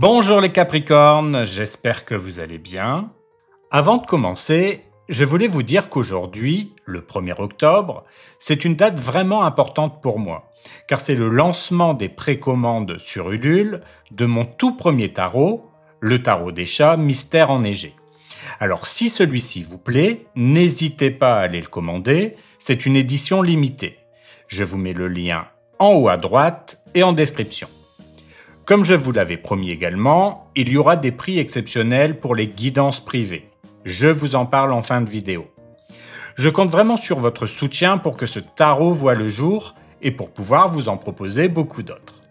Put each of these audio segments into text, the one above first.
Bonjour les Capricornes, j'espère que vous allez bien. Avant de commencer, je voulais vous dire qu'aujourd'hui, le 1er octobre, c'est une date vraiment importante pour moi, car c'est le lancement des précommandes sur Ulule de mon tout premier tarot, le tarot des chats Mystère enneigé. Alors si celui-ci vous plaît, n'hésitez pas à aller le commander, c'est une édition limitée. Je vous mets le lien en haut à droite et en description. Comme je vous l'avais promis également, il y aura des prix exceptionnels pour les guidances privées. Je vous en parle en fin de vidéo. Je compte vraiment sur votre soutien pour que ce tarot voie le jour et pour pouvoir vous en proposer beaucoup d'autres.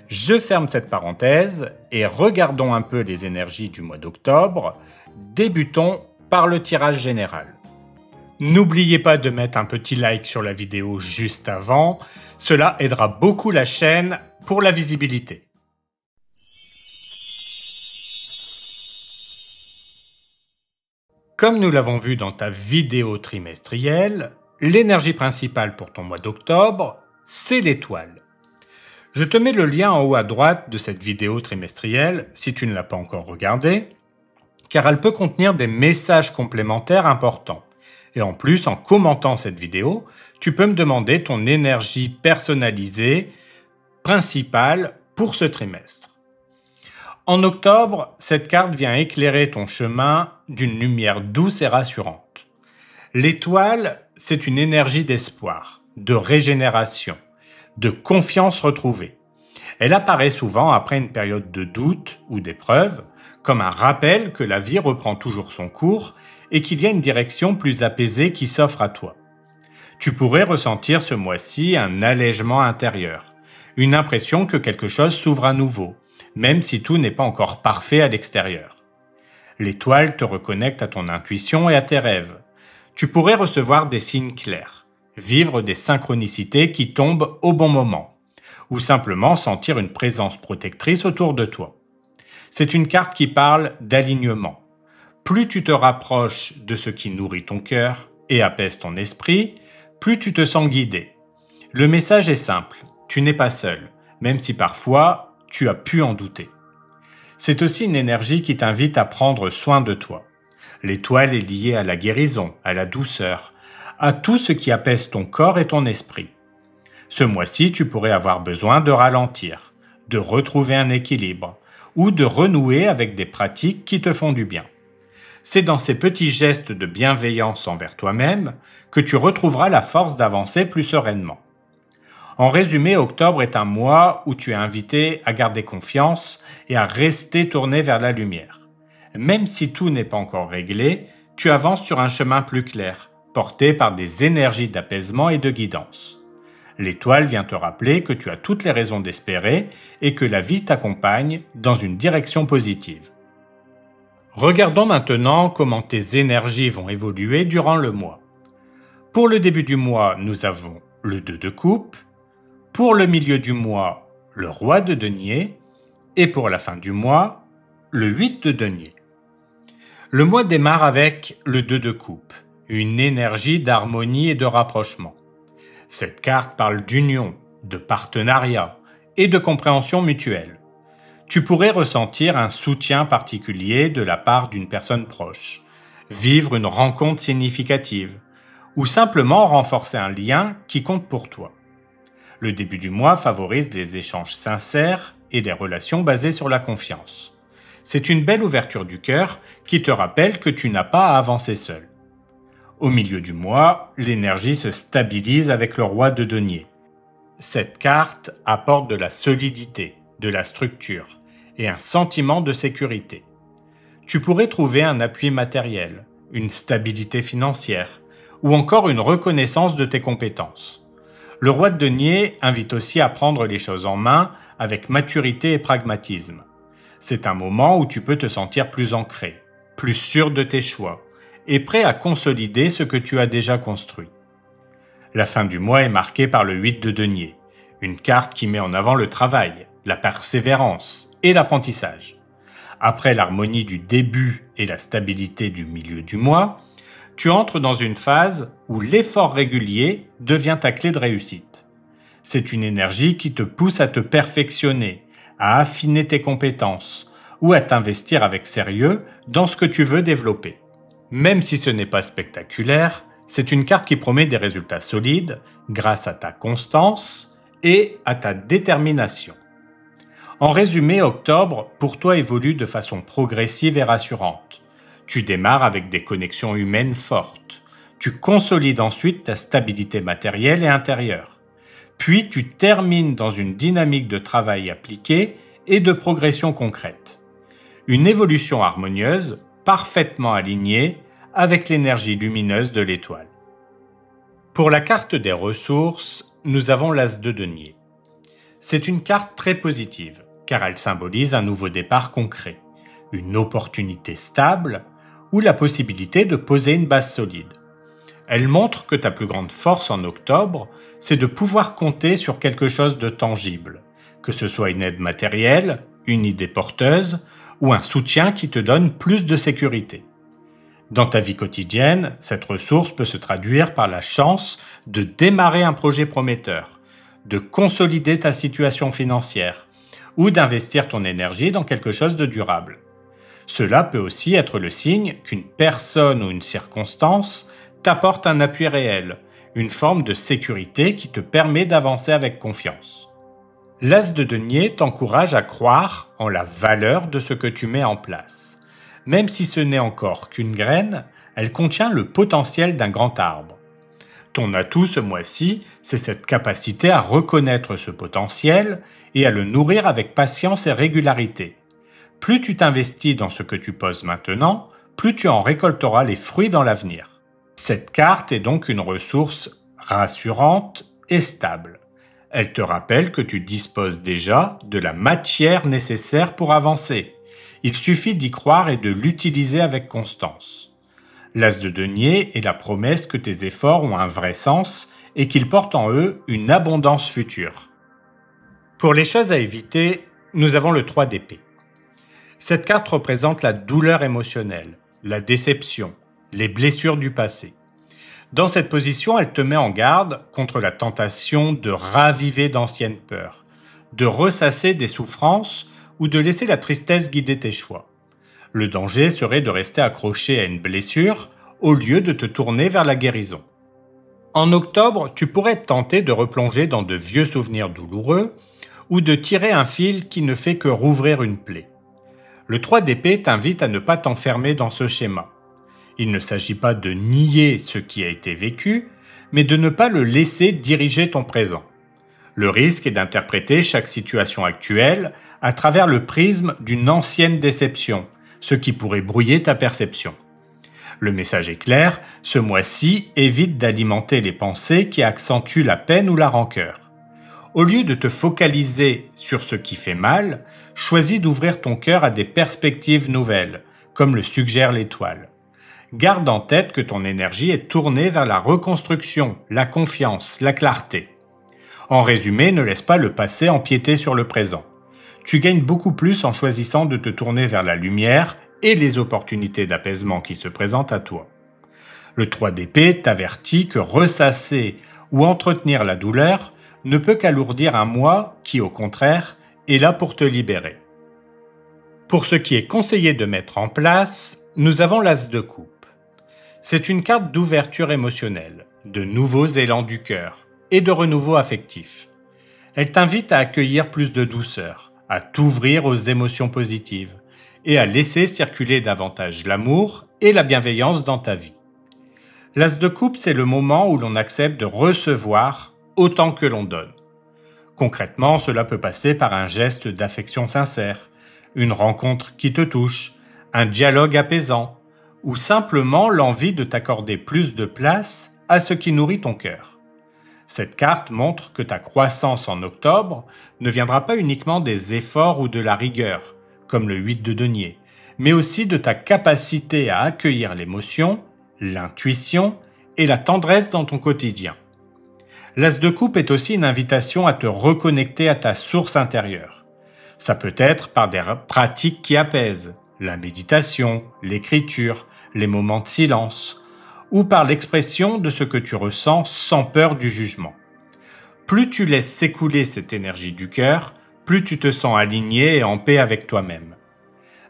Je ferme cette parenthèse et regardons un peu les énergies du mois d'octobre. Débutons par le tirage général. N'oubliez pas de mettre un petit like sur la vidéo juste avant, cela aidera beaucoup la chaîne pour la visibilité. Comme nous l'avons vu dans ta vidéo trimestrielle, l'énergie principale pour ton mois d'octobre, c'est l'étoile. Je te mets le lien en haut à droite de cette vidéo trimestrielle si tu ne l'as pas encore regardée, car elle peut contenir des messages complémentaires importants. Et en plus, en commentant cette vidéo, tu peux me demander ton énergie personnalisée principale pour ce trimestre. En octobre, cette carte vient éclairer ton chemin d'une lumière douce et rassurante. L'étoile, c'est une énergie d'espoir, de régénération, de confiance retrouvée. Elle apparaît souvent après une période de doute ou d'épreuve, comme un rappel que la vie reprend toujours son cours et qu'il y a une direction plus apaisée qui s'offre à toi. Tu pourrais ressentir ce mois-ci un allègement intérieur, une impression que quelque chose s'ouvre à nouveau, même si tout n'est pas encore parfait à l'extérieur. L'étoile te reconnecte à ton intuition et à tes rêves. Tu pourrais recevoir des signes clairs, vivre des synchronicités qui tombent au bon moment, ou simplement sentir une présence protectrice autour de toi. C'est une carte qui parle d'alignement. Plus tu te rapproches de ce qui nourrit ton cœur et apaise ton esprit, plus tu te sens guidé. Le message est simple, tu n'es pas seul, même si parfois tu as pu en douter. C'est aussi une énergie qui t'invite à prendre soin de toi. L'étoile est liée à la guérison, à la douceur, à tout ce qui apaise ton corps et ton esprit. Ce mois-ci, tu pourrais avoir besoin de ralentir, de retrouver un équilibre ou de renouer avec des pratiques qui te font du bien. C'est dans ces petits gestes de bienveillance envers toi-même que tu retrouveras la force d'avancer plus sereinement. En résumé, octobre est un mois où tu es invité à garder confiance et à rester tourné vers la lumière. Même si tout n'est pas encore réglé, tu avances sur un chemin plus clair, porté par des énergies d'apaisement et de guidance. L'étoile vient te rappeler que tu as toutes les raisons d'espérer et que la vie t'accompagne dans une direction positive. Regardons maintenant comment tes énergies vont évoluer durant le mois. Pour le début du mois, nous avons le 2 de coupe. Pour le milieu du mois, le roi de denier, et pour la fin du mois, le 8 de denier. Le mois démarre avec le 2 de coupe, une énergie d'harmonie et de rapprochement. Cette carte parle d'union, de partenariat et de compréhension mutuelle. Tu pourrais ressentir un soutien particulier de la part d'une personne proche, vivre une rencontre significative, ou simplement renforcer un lien qui compte pour toi. Le début du mois favorise les échanges sincères et des relations basées sur la confiance. C'est une belle ouverture du cœur qui te rappelle que tu n'as pas à avancer seul. Au milieu du mois, l'énergie se stabilise avec le roi de denier. Cette carte apporte de la solidité, de la structure et un sentiment de sécurité. Tu pourrais trouver un appui matériel, une stabilité financière ou encore une reconnaissance de tes compétences. Le roi de denier invite aussi à prendre les choses en main avec maturité et pragmatisme. C'est un moment où tu peux te sentir plus ancré, plus sûr de tes choix et prêt à consolider ce que tu as déjà construit. La fin du mois est marquée par le 8 de denier, une carte qui met en avant le travail, la persévérance et l'apprentissage. Après l'harmonie du début et la stabilité du milieu du mois, tu entres dans une phase où l'effort régulier devient ta clé de réussite. C'est une énergie qui te pousse à te perfectionner, à affiner tes compétences ou à t'investir avec sérieux dans ce que tu veux développer. Même si ce n'est pas spectaculaire, c'est une carte qui promet des résultats solides grâce à ta constance et à ta détermination. En résumé, octobre, pour toi évolue de façon progressive et rassurante. Tu démarres avec des connexions humaines fortes. Tu consolides ensuite ta stabilité matérielle et intérieure. Puis tu termines dans une dynamique de travail appliqué et de progression concrète. Une évolution harmonieuse, parfaitement alignée avec l'énergie lumineuse de l'étoile. Pour la carte des ressources, nous avons l'As de denier. C'est une carte très positive, car elle symbolise un nouveau départ concret, une opportunité stable ou la possibilité de poser une base solide. Elle montre que ta plus grande force en octobre, c'est de pouvoir compter sur quelque chose de tangible, que ce soit une aide matérielle, une idée porteuse ou un soutien qui te donne plus de sécurité. Dans ta vie quotidienne, cette ressource peut se traduire par la chance de démarrer un projet prometteur, de consolider ta situation financière ou d'investir ton énergie dans quelque chose de durable. Cela peut aussi être le signe qu'une personne ou une circonstance t'apporte un appui réel, une forme de sécurité qui te permet d'avancer avec confiance. L'As de denier t'encourage à croire en la valeur de ce que tu mets en place. Même si ce n'est encore qu'une graine, elle contient le potentiel d'un grand arbre. Ton atout ce mois-ci, c'est cette capacité à reconnaître ce potentiel et à le nourrir avec patience et régularité. Plus tu t'investis dans ce que tu poses maintenant, plus tu en récolteras les fruits dans l'avenir. Cette carte est donc une ressource rassurante et stable. Elle te rappelle que tu disposes déjà de la matière nécessaire pour avancer. Il suffit d'y croire et de l'utiliser avec constance. L'As de denier est la promesse que tes efforts ont un vrai sens et qu'ils portent en eux une abondance future. Pour les choses à éviter, nous avons le 3 d'épée. Cette carte représente la douleur émotionnelle, la déception, les blessures du passé. Dans cette position, elle te met en garde contre la tentation de raviver d'anciennes peurs, de ressasser des souffrances ou de laisser la tristesse guider tes choix. Le danger serait de rester accroché à une blessure au lieu de te tourner vers la guérison. En octobre, tu pourrais être tenté de replonger dans de vieux souvenirs douloureux ou de tirer un fil qui ne fait que rouvrir une plaie. Le 3 d'épée t'invite à ne pas t'enfermer dans ce schéma. Il ne s'agit pas de nier ce qui a été vécu, mais de ne pas le laisser diriger ton présent. Le risque est d'interpréter chaque situation actuelle à travers le prisme d'une ancienne déception, ce qui pourrait brouiller ta perception. Le message est clair, ce mois-ci, évite d'alimenter les pensées qui accentuent la peine ou la rancœur. Au lieu de te focaliser sur ce qui fait mal, choisis d'ouvrir ton cœur à des perspectives nouvelles, comme le suggère l'étoile. Garde en tête que ton énergie est tournée vers la reconstruction, la confiance, la clarté. En résumé, ne laisse pas le passé empiéter sur le présent. Tu gagnes beaucoup plus en choisissant de te tourner vers la lumière et les opportunités d'apaisement qui se présentent à toi. Le 3 d'épée t'avertit que ressasser ou entretenir la douleur ne peut qu'alourdir un mois qui, au contraire, est là pour te libérer. Pour ce qui est conseillé de mettre en place, nous avons l'As de coupe. C'est une carte d'ouverture émotionnelle, de nouveaux élans du cœur et de renouveau affectif. Elle t'invite à accueillir plus de douceur, à t'ouvrir aux émotions positives et à laisser circuler davantage l'amour et la bienveillance dans ta vie. L'As de coupe, c'est le moment où l'on accepte de recevoir autant que l'on donne. Concrètement, cela peut passer par un geste d'affection sincère, une rencontre qui te touche, un dialogue apaisant, ou simplement l'envie de t'accorder plus de place à ce qui nourrit ton cœur. Cette carte montre que ta croissance en octobre ne viendra pas uniquement des efforts ou de la rigueur, comme le 8 de denier, mais aussi de ta capacité à accueillir l'émotion, l'intuition et la tendresse dans ton quotidien. L'As de coupe est aussi une invitation à te reconnecter à ta source intérieure. Ça peut être par des pratiques qui apaisent, la méditation, l'écriture, les moments de silence, ou par l'expression de ce que tu ressens sans peur du jugement. Plus tu laisses s'écouler cette énergie du cœur, plus tu te sens aligné et en paix avec toi-même.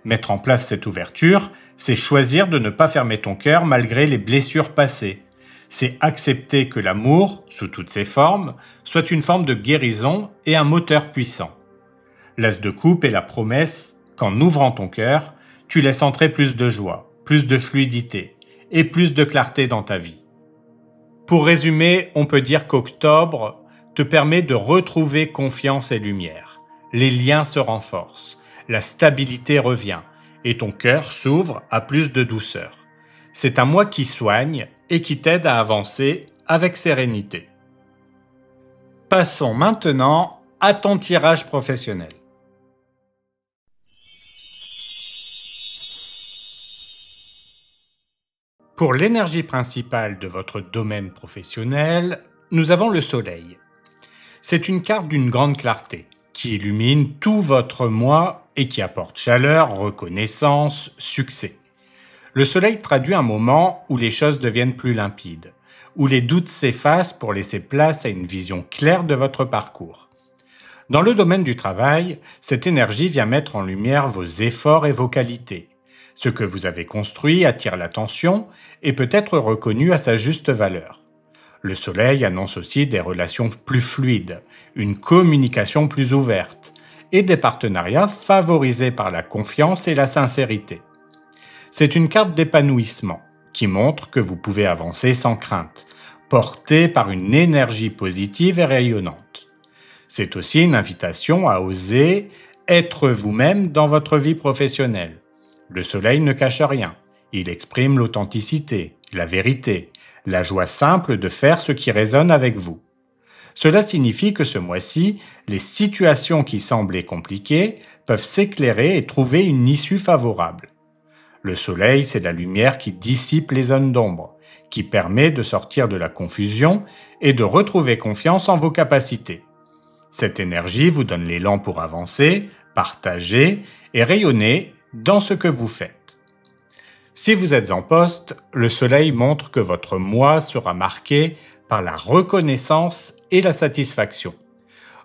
Mettre en place cette ouverture, c'est choisir de ne pas fermer ton cœur malgré les blessures passées. C'est accepter que l'amour, sous toutes ses formes, soit une forme de guérison et un moteur puissant. L'as de coupe est la promesse qu'en ouvrant ton cœur, tu laisses entrer plus de joie, plus de fluidité et plus de clarté dans ta vie. Pour résumer, on peut dire qu'octobre te permet de retrouver confiance et lumière. Les liens se renforcent, la stabilité revient et ton cœur s'ouvre à plus de douceur. C'est un mois qui soigne et qui t'aide à avancer avec sérénité. Passons maintenant à ton tirage professionnel. Pour l'énergie principale de votre domaine professionnel, nous avons le Soleil. C'est une carte d'une grande clarté, qui illumine tout votre mois et qui apporte chaleur, reconnaissance, succès. Le Soleil traduit un moment où les choses deviennent plus limpides, où les doutes s'effacent pour laisser place à une vision claire de votre parcours. Dans le domaine du travail, cette énergie vient mettre en lumière vos efforts et vos qualités. Ce que vous avez construit attire l'attention et peut être reconnu à sa juste valeur. Le Soleil annonce aussi des relations plus fluides, une communication plus ouverte et des partenariats favorisés par la confiance et la sincérité. C'est une carte d'épanouissement qui montre que vous pouvez avancer sans crainte, porté par une énergie positive et rayonnante. C'est aussi une invitation à oser être vous-même dans votre vie professionnelle. Le Soleil ne cache rien, il exprime l'authenticité, la vérité, la joie simple de faire ce qui résonne avec vous. Cela signifie que ce mois-ci, les situations qui semblaient compliquées peuvent s'éclairer et trouver une issue favorable. Le Soleil, c'est la lumière qui dissipe les zones d'ombre, qui permet de sortir de la confusion et de retrouver confiance en vos capacités. Cette énergie vous donne l'élan pour avancer, partager et rayonner dans ce que vous faites. Si vous êtes en poste, le Soleil montre que votre mois sera marqué par la reconnaissance et la satisfaction.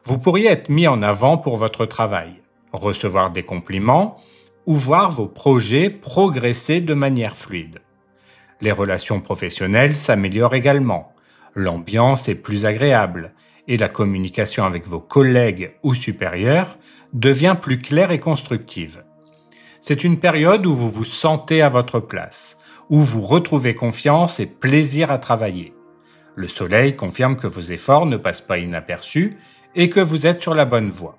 Vous pourriez être mis en avant pour votre travail, recevoir des compliments ou voir vos projets progresser de manière fluide. Les relations professionnelles s'améliorent également, l'ambiance est plus agréable et la communication avec vos collègues ou supérieurs devient plus claire et constructive. C'est une période où vous vous sentez à votre place, où vous retrouvez confiance et plaisir à travailler. Le Soleil confirme que vos efforts ne passent pas inaperçus et que vous êtes sur la bonne voie.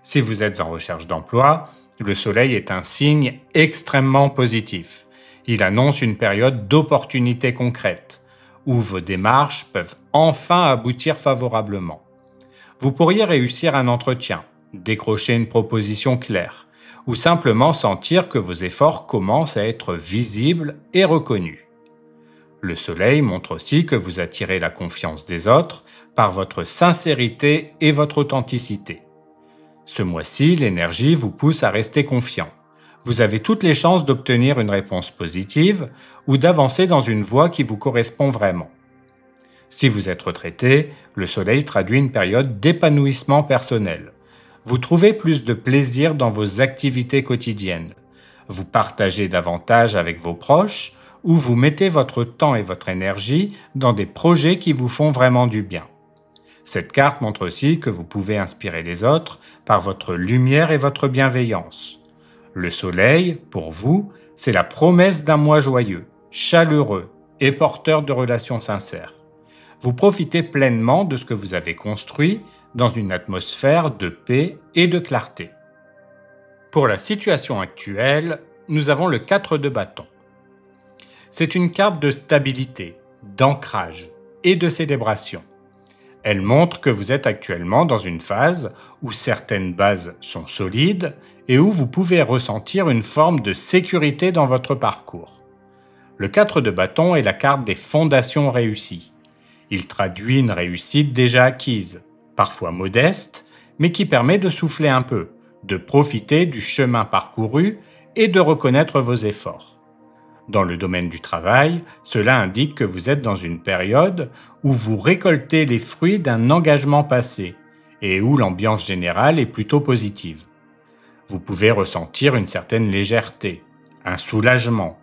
Si vous êtes en recherche d'emploi, le Soleil est un signe extrêmement positif. Il annonce une période d'opportunités concrètes, où vos démarches peuvent enfin aboutir favorablement. Vous pourriez réussir un entretien, décrocher une proposition claire, ou simplement sentir que vos efforts commencent à être visibles et reconnus. Le Soleil montre aussi que vous attirez la confiance des autres par votre sincérité et votre authenticité. Ce mois-ci, l'énergie vous pousse à rester confiant. Vous avez toutes les chances d'obtenir une réponse positive ou d'avancer dans une voie qui vous correspond vraiment. Si vous êtes retraité, le Soleil traduit une période d'épanouissement personnel. Vous trouvez plus de plaisir dans vos activités quotidiennes. Vous partagez davantage avec vos proches ou vous mettez votre temps et votre énergie dans des projets qui vous font vraiment du bien. Cette carte montre aussi que vous pouvez inspirer les autres par votre lumière et votre bienveillance. Le Soleil, pour vous, c'est la promesse d'un mois joyeux, chaleureux et porteur de relations sincères. Vous profitez pleinement de ce que vous avez construit dans une atmosphère de paix et de clarté. Pour la situation actuelle, nous avons le 4 de bâton. C'est une carte de stabilité, d'ancrage et de célébration. Elle montre que vous êtes actuellement dans une phase où certaines bases sont solides et où vous pouvez ressentir une forme de sécurité dans votre parcours. Le 4 de bâton est la carte des fondations réussies. Il traduit une réussite déjà acquise, parfois modeste, mais qui permet de souffler un peu, de profiter du chemin parcouru et de reconnaître vos efforts. Dans le domaine du travail, cela indique que vous êtes dans une période où vous récoltez les fruits d'un engagement passé et où l'ambiance générale est plutôt positive. Vous pouvez ressentir une certaine légèreté, un soulagement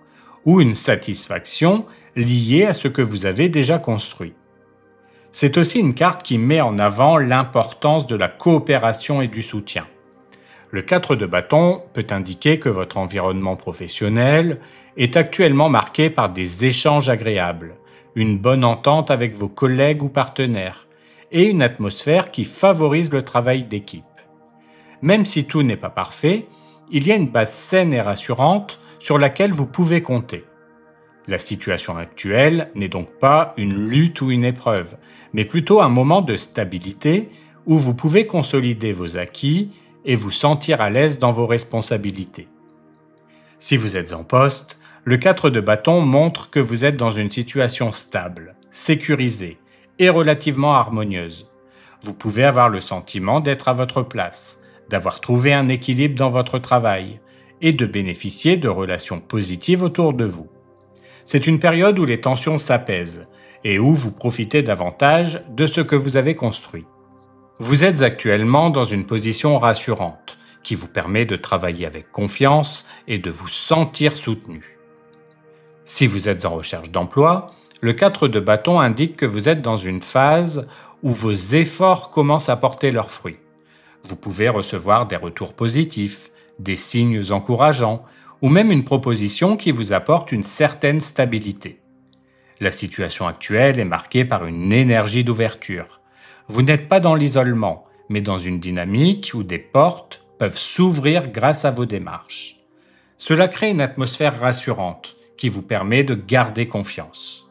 ou une satisfaction liée à ce que vous avez déjà construit. C'est aussi une carte qui met en avant l'importance de la coopération et du soutien. Le 4 de bâton peut indiquer que votre environnement professionnel est actuellement marqué par des échanges agréables, une bonne entente avec vos collègues ou partenaires, et une atmosphère qui favorise le travail d'équipe. Même si tout n'est pas parfait, il y a une base saine et rassurante sur laquelle vous pouvez compter. La situation actuelle n'est donc pas une lutte ou une épreuve, mais plutôt un moment de stabilité où vous pouvez consolider vos acquis et vous sentir à l'aise dans vos responsabilités. Si vous êtes en poste, le 4 de bâton montre que vous êtes dans une situation stable, sécurisée et relativement harmonieuse. Vous pouvez avoir le sentiment d'être à votre place, d'avoir trouvé un équilibre dans votre travail et de bénéficier de relations positives autour de vous. C'est une période où les tensions s'apaisent et où vous profitez davantage de ce que vous avez construit. Vous êtes actuellement dans une position rassurante qui vous permet de travailler avec confiance et de vous sentir soutenu. Si vous êtes en recherche d'emploi, le 4 de bâton indique que vous êtes dans une phase où vos efforts commencent à porter leurs fruits. Vous pouvez recevoir des retours positifs, des signes encourageants ou même une proposition qui vous apporte une certaine stabilité. La situation actuelle est marquée par une énergie d'ouverture. Vous n'êtes pas dans l'isolement, mais dans une dynamique où des portes peuvent s'ouvrir grâce à vos démarches. Cela crée une atmosphère rassurante qui vous permet de garder confiance.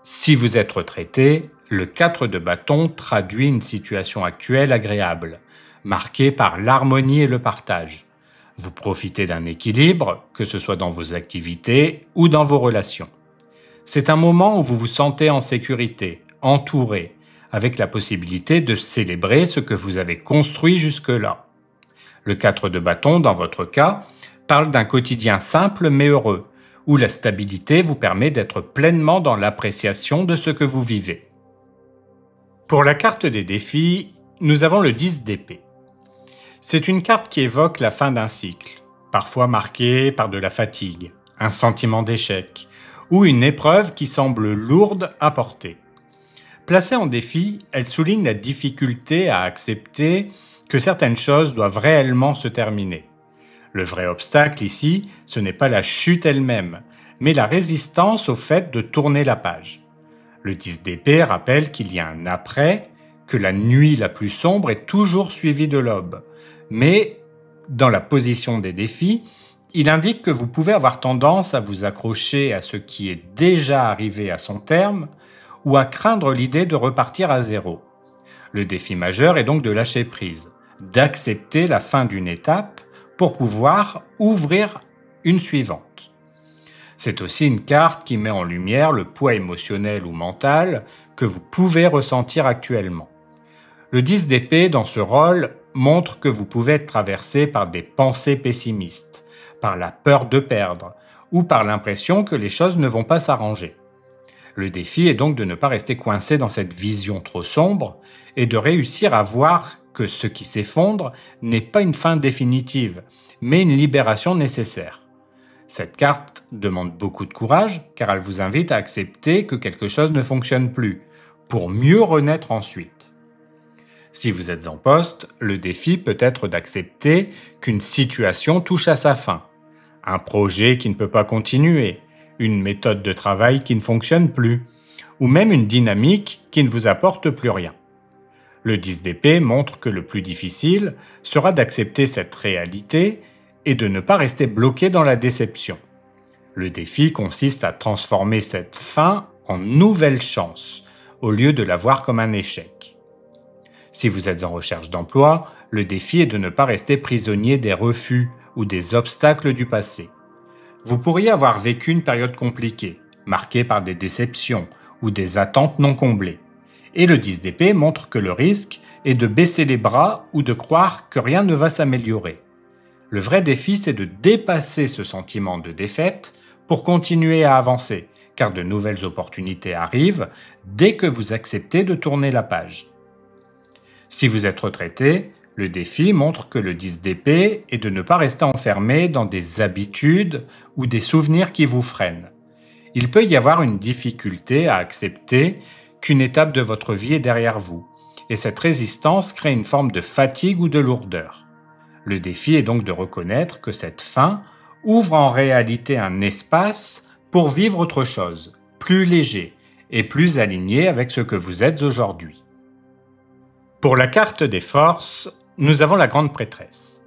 Si vous êtes retraité, le 4 de bâton traduit une situation actuelle agréable, marquée par l'harmonie et le partage. Vous profitez d'un équilibre, que ce soit dans vos activités ou dans vos relations. C'est un moment où vous vous sentez en sécurité, entouré, avec la possibilité de célébrer ce que vous avez construit jusque-là. Le 4 de bâton, dans votre cas, parle d'un quotidien simple mais heureux, où la stabilité vous permet d'être pleinement dans l'appréciation de ce que vous vivez. Pour la carte des défis, nous avons le 10 d'épée. C'est une carte qui évoque la fin d'un cycle, parfois marquée par de la fatigue, un sentiment d'échec, ou une épreuve qui semble lourde à porter. Placée en défi, elle souligne la difficulté à accepter que certaines choses doivent réellement se terminer. Le vrai obstacle ici, ce n'est pas la chute elle-même, mais la résistance au fait de tourner la page. Le 10 d'épée rappelle qu'il y a un après, que la nuit la plus sombre est toujours suivie de l'aube. Mais, dans la position des défis, il indique que vous pouvez avoir tendance à vous accrocher à ce qui est déjà arrivé à son terme ou à craindre l'idée de repartir à zéro. Le défi majeur est donc de lâcher prise, d'accepter la fin d'une étape pour pouvoir ouvrir une suivante. C'est aussi une carte qui met en lumière le poids émotionnel ou mental que vous pouvez ressentir actuellement. Le 10 d'épée, dans ce rôle, montre que vous pouvez être traversé par des pensées pessimistes, par la peur de perdre, ou par l'impression que les choses ne vont pas s'arranger. Le défi est donc de ne pas rester coincé dans cette vision trop sombre et de réussir à voir que ce qui s'effondre n'est pas une fin définitive, mais une libération nécessaire. Cette carte demande beaucoup de courage car elle vous invite à accepter que quelque chose ne fonctionne plus, pour mieux renaître ensuite. Si vous êtes en poste, le défi peut être d'accepter qu'une situation touche à sa fin, un projet qui ne peut pas continuer, une méthode de travail qui ne fonctionne plus, ou même une dynamique qui ne vous apporte plus rien. Le 10 d'épée montre que le plus difficile sera d'accepter cette réalité et de ne pas rester bloqué dans la déception. Le défi consiste à transformer cette fin en nouvelle chance, au lieu de la voir comme un échec. Si vous êtes en recherche d'emploi, le défi est de ne pas rester prisonnier des refus ou des obstacles du passé. Vous pourriez avoir vécu une période compliquée, marquée par des déceptions ou des attentes non comblées. Et le 10 d'épée montre que le risque est de baisser les bras ou de croire que rien ne va s'améliorer. Le vrai défi, c'est de dépasser ce sentiment de défaite pour continuer à avancer, car de nouvelles opportunités arrivent dès que vous acceptez de tourner la page. Si vous êtes retraité, le défi montre que le 10 d'épée est de ne pas rester enfermé dans des habitudes ou des souvenirs qui vous freinent. Il peut y avoir une difficulté à accepter qu'une étape de votre vie est derrière vous, et cette résistance crée une forme de fatigue ou de lourdeur. Le défi est donc de reconnaître que cette fin ouvre en réalité un espace pour vivre autre chose, plus léger et plus aligné avec ce que vous êtes aujourd'hui. Pour la carte des forces, nous avons la grande prêtresse.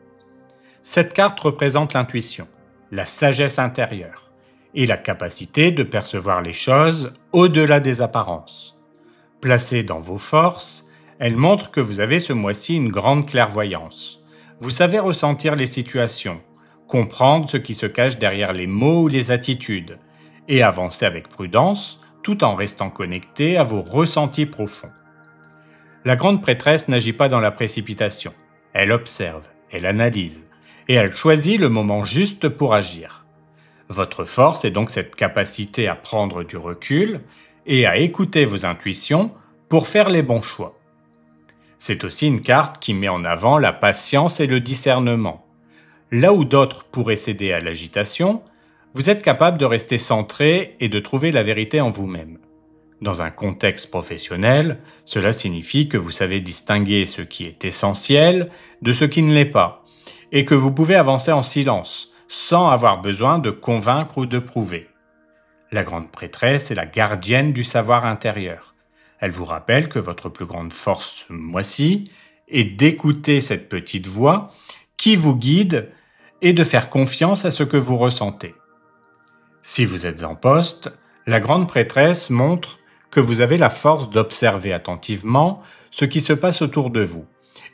Cette carte représente l'intuition, la sagesse intérieure et la capacité de percevoir les choses au-delà des apparences. Placée dans vos forces, elle montre que vous avez ce mois-ci une grande clairvoyance. Vous savez ressentir les situations, comprendre ce qui se cache derrière les mots ou les attitudes, et avancer avec prudence tout en restant connecté à vos ressentis profonds. La grande prêtresse n'agit pas dans la précipitation. Elle observe, elle analyse, et elle choisit le moment juste pour agir. Votre force est donc cette capacité à prendre du recul et à écouter vos intuitions pour faire les bons choix. C'est aussi une carte qui met en avant la patience et le discernement. Là où d'autres pourraient céder à l'agitation, vous êtes capable de rester centré et de trouver la vérité en vous-même. Dans un contexte professionnel, cela signifie que vous savez distinguer ce qui est essentiel de ce qui ne l'est pas, et que vous pouvez avancer en silence, sans avoir besoin de convaincre ou de prouver. La grande prêtresse est la gardienne du savoir intérieur. Elle vous rappelle que votre plus grande force ce mois-ci est d'écouter cette petite voix qui vous guide et de faire confiance à ce que vous ressentez. Si vous êtes en poste, la grande prêtresse montre que vous avez la force d'observer attentivement ce qui se passe autour de vous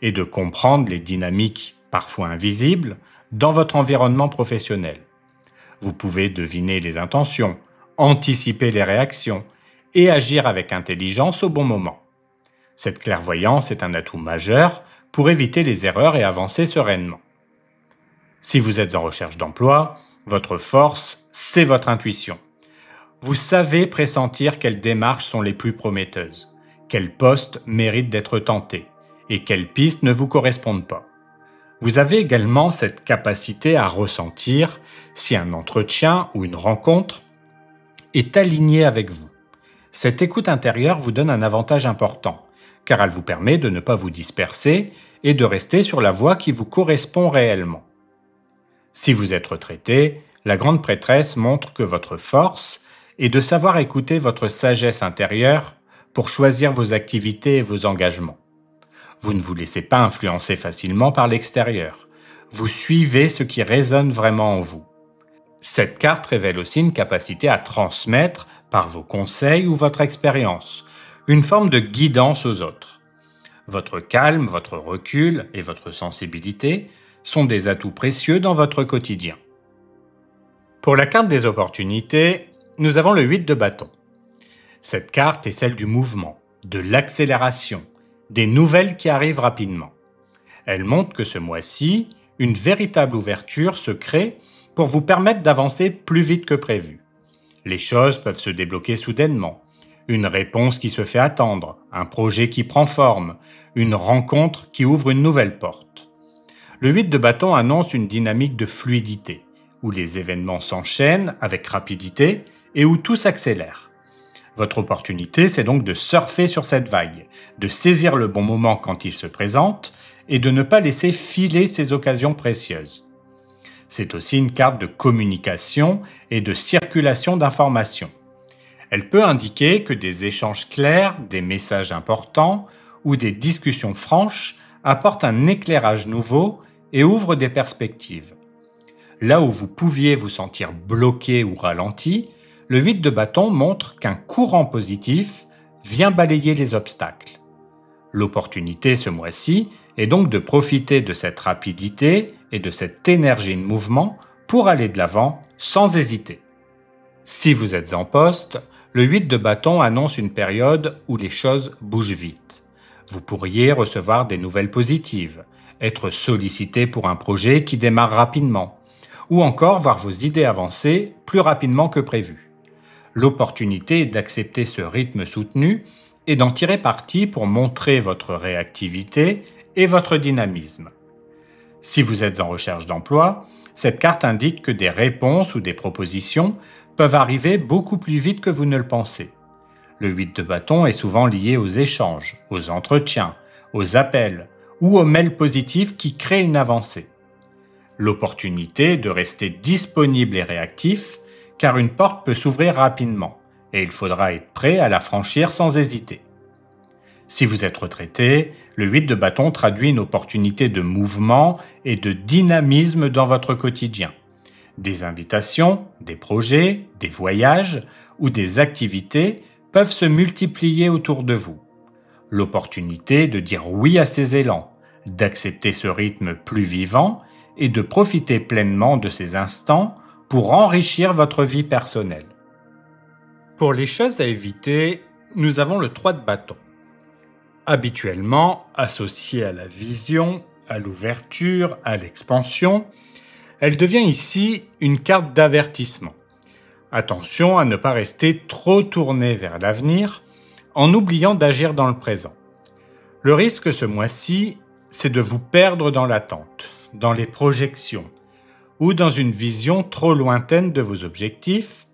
et de comprendre les dynamiques, parfois invisibles, dans votre environnement professionnel. Vous pouvez deviner les intentions, anticiper les réactions et agir avec intelligence au bon moment. Cette clairvoyance est un atout majeur pour éviter les erreurs et avancer sereinement. Si vous êtes en recherche d'emploi, votre force, c'est votre intuition. Vous savez pressentir quelles démarches sont les plus prometteuses, quels postes méritent d'être tentés et quelles pistes ne vous correspondent pas. Vous avez également cette capacité à ressentir si un entretien ou une rencontre est aligné avec vous. Cette écoute intérieure vous donne un avantage important, car elle vous permet de ne pas vous disperser et de rester sur la voie qui vous correspond réellement. Si vous êtes retraité, la grande prêtresse montre que votre force est de savoir écouter votre sagesse intérieure pour choisir vos activités et vos engagements. Vous ne vous laissez pas influencer facilement par l'extérieur. Vous suivez ce qui résonne vraiment en vous. Cette carte révèle aussi une capacité à transmettre, par vos conseils ou votre expérience, une forme de guidance aux autres. Votre calme, votre recul et votre sensibilité sont des atouts précieux dans votre quotidien. Pour la carte des opportunités, nous avons le 8 de bâton. Cette carte est celle du mouvement, de l'accélération, des nouvelles qui arrivent rapidement. Elle montre que ce mois-ci, une véritable ouverture se crée pour vous permettre d'avancer plus vite que prévu. Les choses peuvent se débloquer soudainement. Une réponse qui se fait attendre, un projet qui prend forme, une rencontre qui ouvre une nouvelle porte. Le 8 de bâton annonce une dynamique de fluidité, où les événements s'enchaînent avec rapidité et où tout s'accélère. Votre opportunité, c'est donc de surfer sur cette vague, de saisir le bon moment quand il se présente et de ne pas laisser filer ces occasions précieuses. C'est aussi une carte de communication et de circulation d'informations. Elle peut indiquer que des échanges clairs, des messages importants ou des discussions franches apportent un éclairage nouveau et ouvrent des perspectives. Là où vous pouviez vous sentir bloqué ou ralenti, le 8 de bâton montre qu'un courant positif vient balayer les obstacles. L'opportunité ce mois-ci est donc de profiter de cette rapidité et de cette énergie de mouvement pour aller de l'avant sans hésiter. Si vous êtes en poste, le 8 de bâton annonce une période où les choses bougent vite. Vous pourriez recevoir des nouvelles positives, être sollicité pour un projet qui démarre rapidement, ou encore voir vos idées avancer plus rapidement que prévu. L'opportunité est d'accepter ce rythme soutenu et d'en tirer parti pour montrer votre réactivité et votre dynamisme. Si vous êtes en recherche d'emploi, cette carte indique que des réponses ou des propositions peuvent arriver beaucoup plus vite que vous ne le pensez. Le 8 de bâton est souvent lié aux échanges, aux entretiens, aux appels ou aux mails positifs qui créent une avancée. L'opportunité de rester disponible et réactif, car une porte peut s'ouvrir rapidement et il faudra être prêt à la franchir sans hésiter. Si vous êtes retraité, le 8 de bâton traduit une opportunité de mouvement et de dynamisme dans votre quotidien. Des invitations, des projets, des voyages ou des activités peuvent se multiplier autour de vous. L'opportunité de dire oui à ces élans, d'accepter ce rythme plus vivant et de profiter pleinement de ces instants pour enrichir votre vie personnelle. Pour les choses à éviter, nous avons le 3 de bâton. Habituellement associée à la vision, à l'ouverture, à l'expansion, elle devient ici une carte d'avertissement. Attention à ne pas rester trop tourné vers l'avenir en oubliant d'agir dans le présent. Le risque ce mois-ci, c'est de vous perdre dans l'attente, dans les projections ou dans une vision trop lointaine de vos objectifs,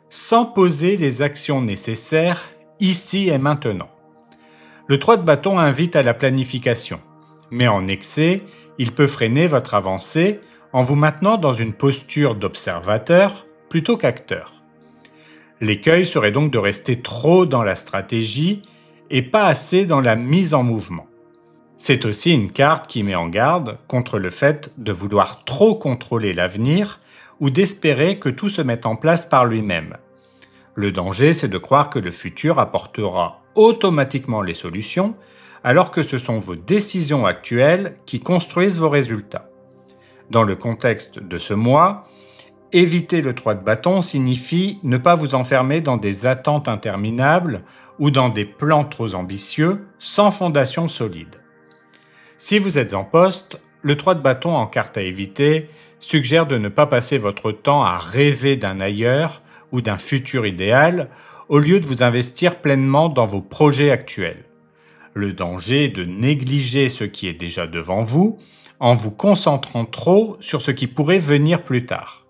sans poser les actions nécessaires ici et maintenant. Le 3 de bâton invite à la planification, mais en excès, il peut freiner votre avancée en vous maintenant dans une posture d'observateur plutôt qu'acteur. L'écueil serait donc de rester trop dans la stratégie et pas assez dans la mise en mouvement. C'est aussi une carte qui met en garde contre le fait de vouloir trop contrôler l'avenir ou d'espérer que tout se mette en place par lui-même. Le danger, c'est de croire que le futur apportera automatiquement les solutions, alors que ce sont vos décisions actuelles qui construisent vos résultats. Dans le contexte de ce mois, éviter le 3 de bâton signifie ne pas vous enfermer dans des attentes interminables ou dans des plans trop ambitieux sans fondation solide. Si vous êtes en poste, le 3 de bâton en carte à éviter suggère de ne pas passer votre temps à rêver d'un ailleurs ou d'un futur idéal au lieu de vous investir pleinement dans vos projets actuels. Le danger est de négliger ce qui est déjà devant vous en vous concentrant trop sur ce qui pourrait venir plus tard.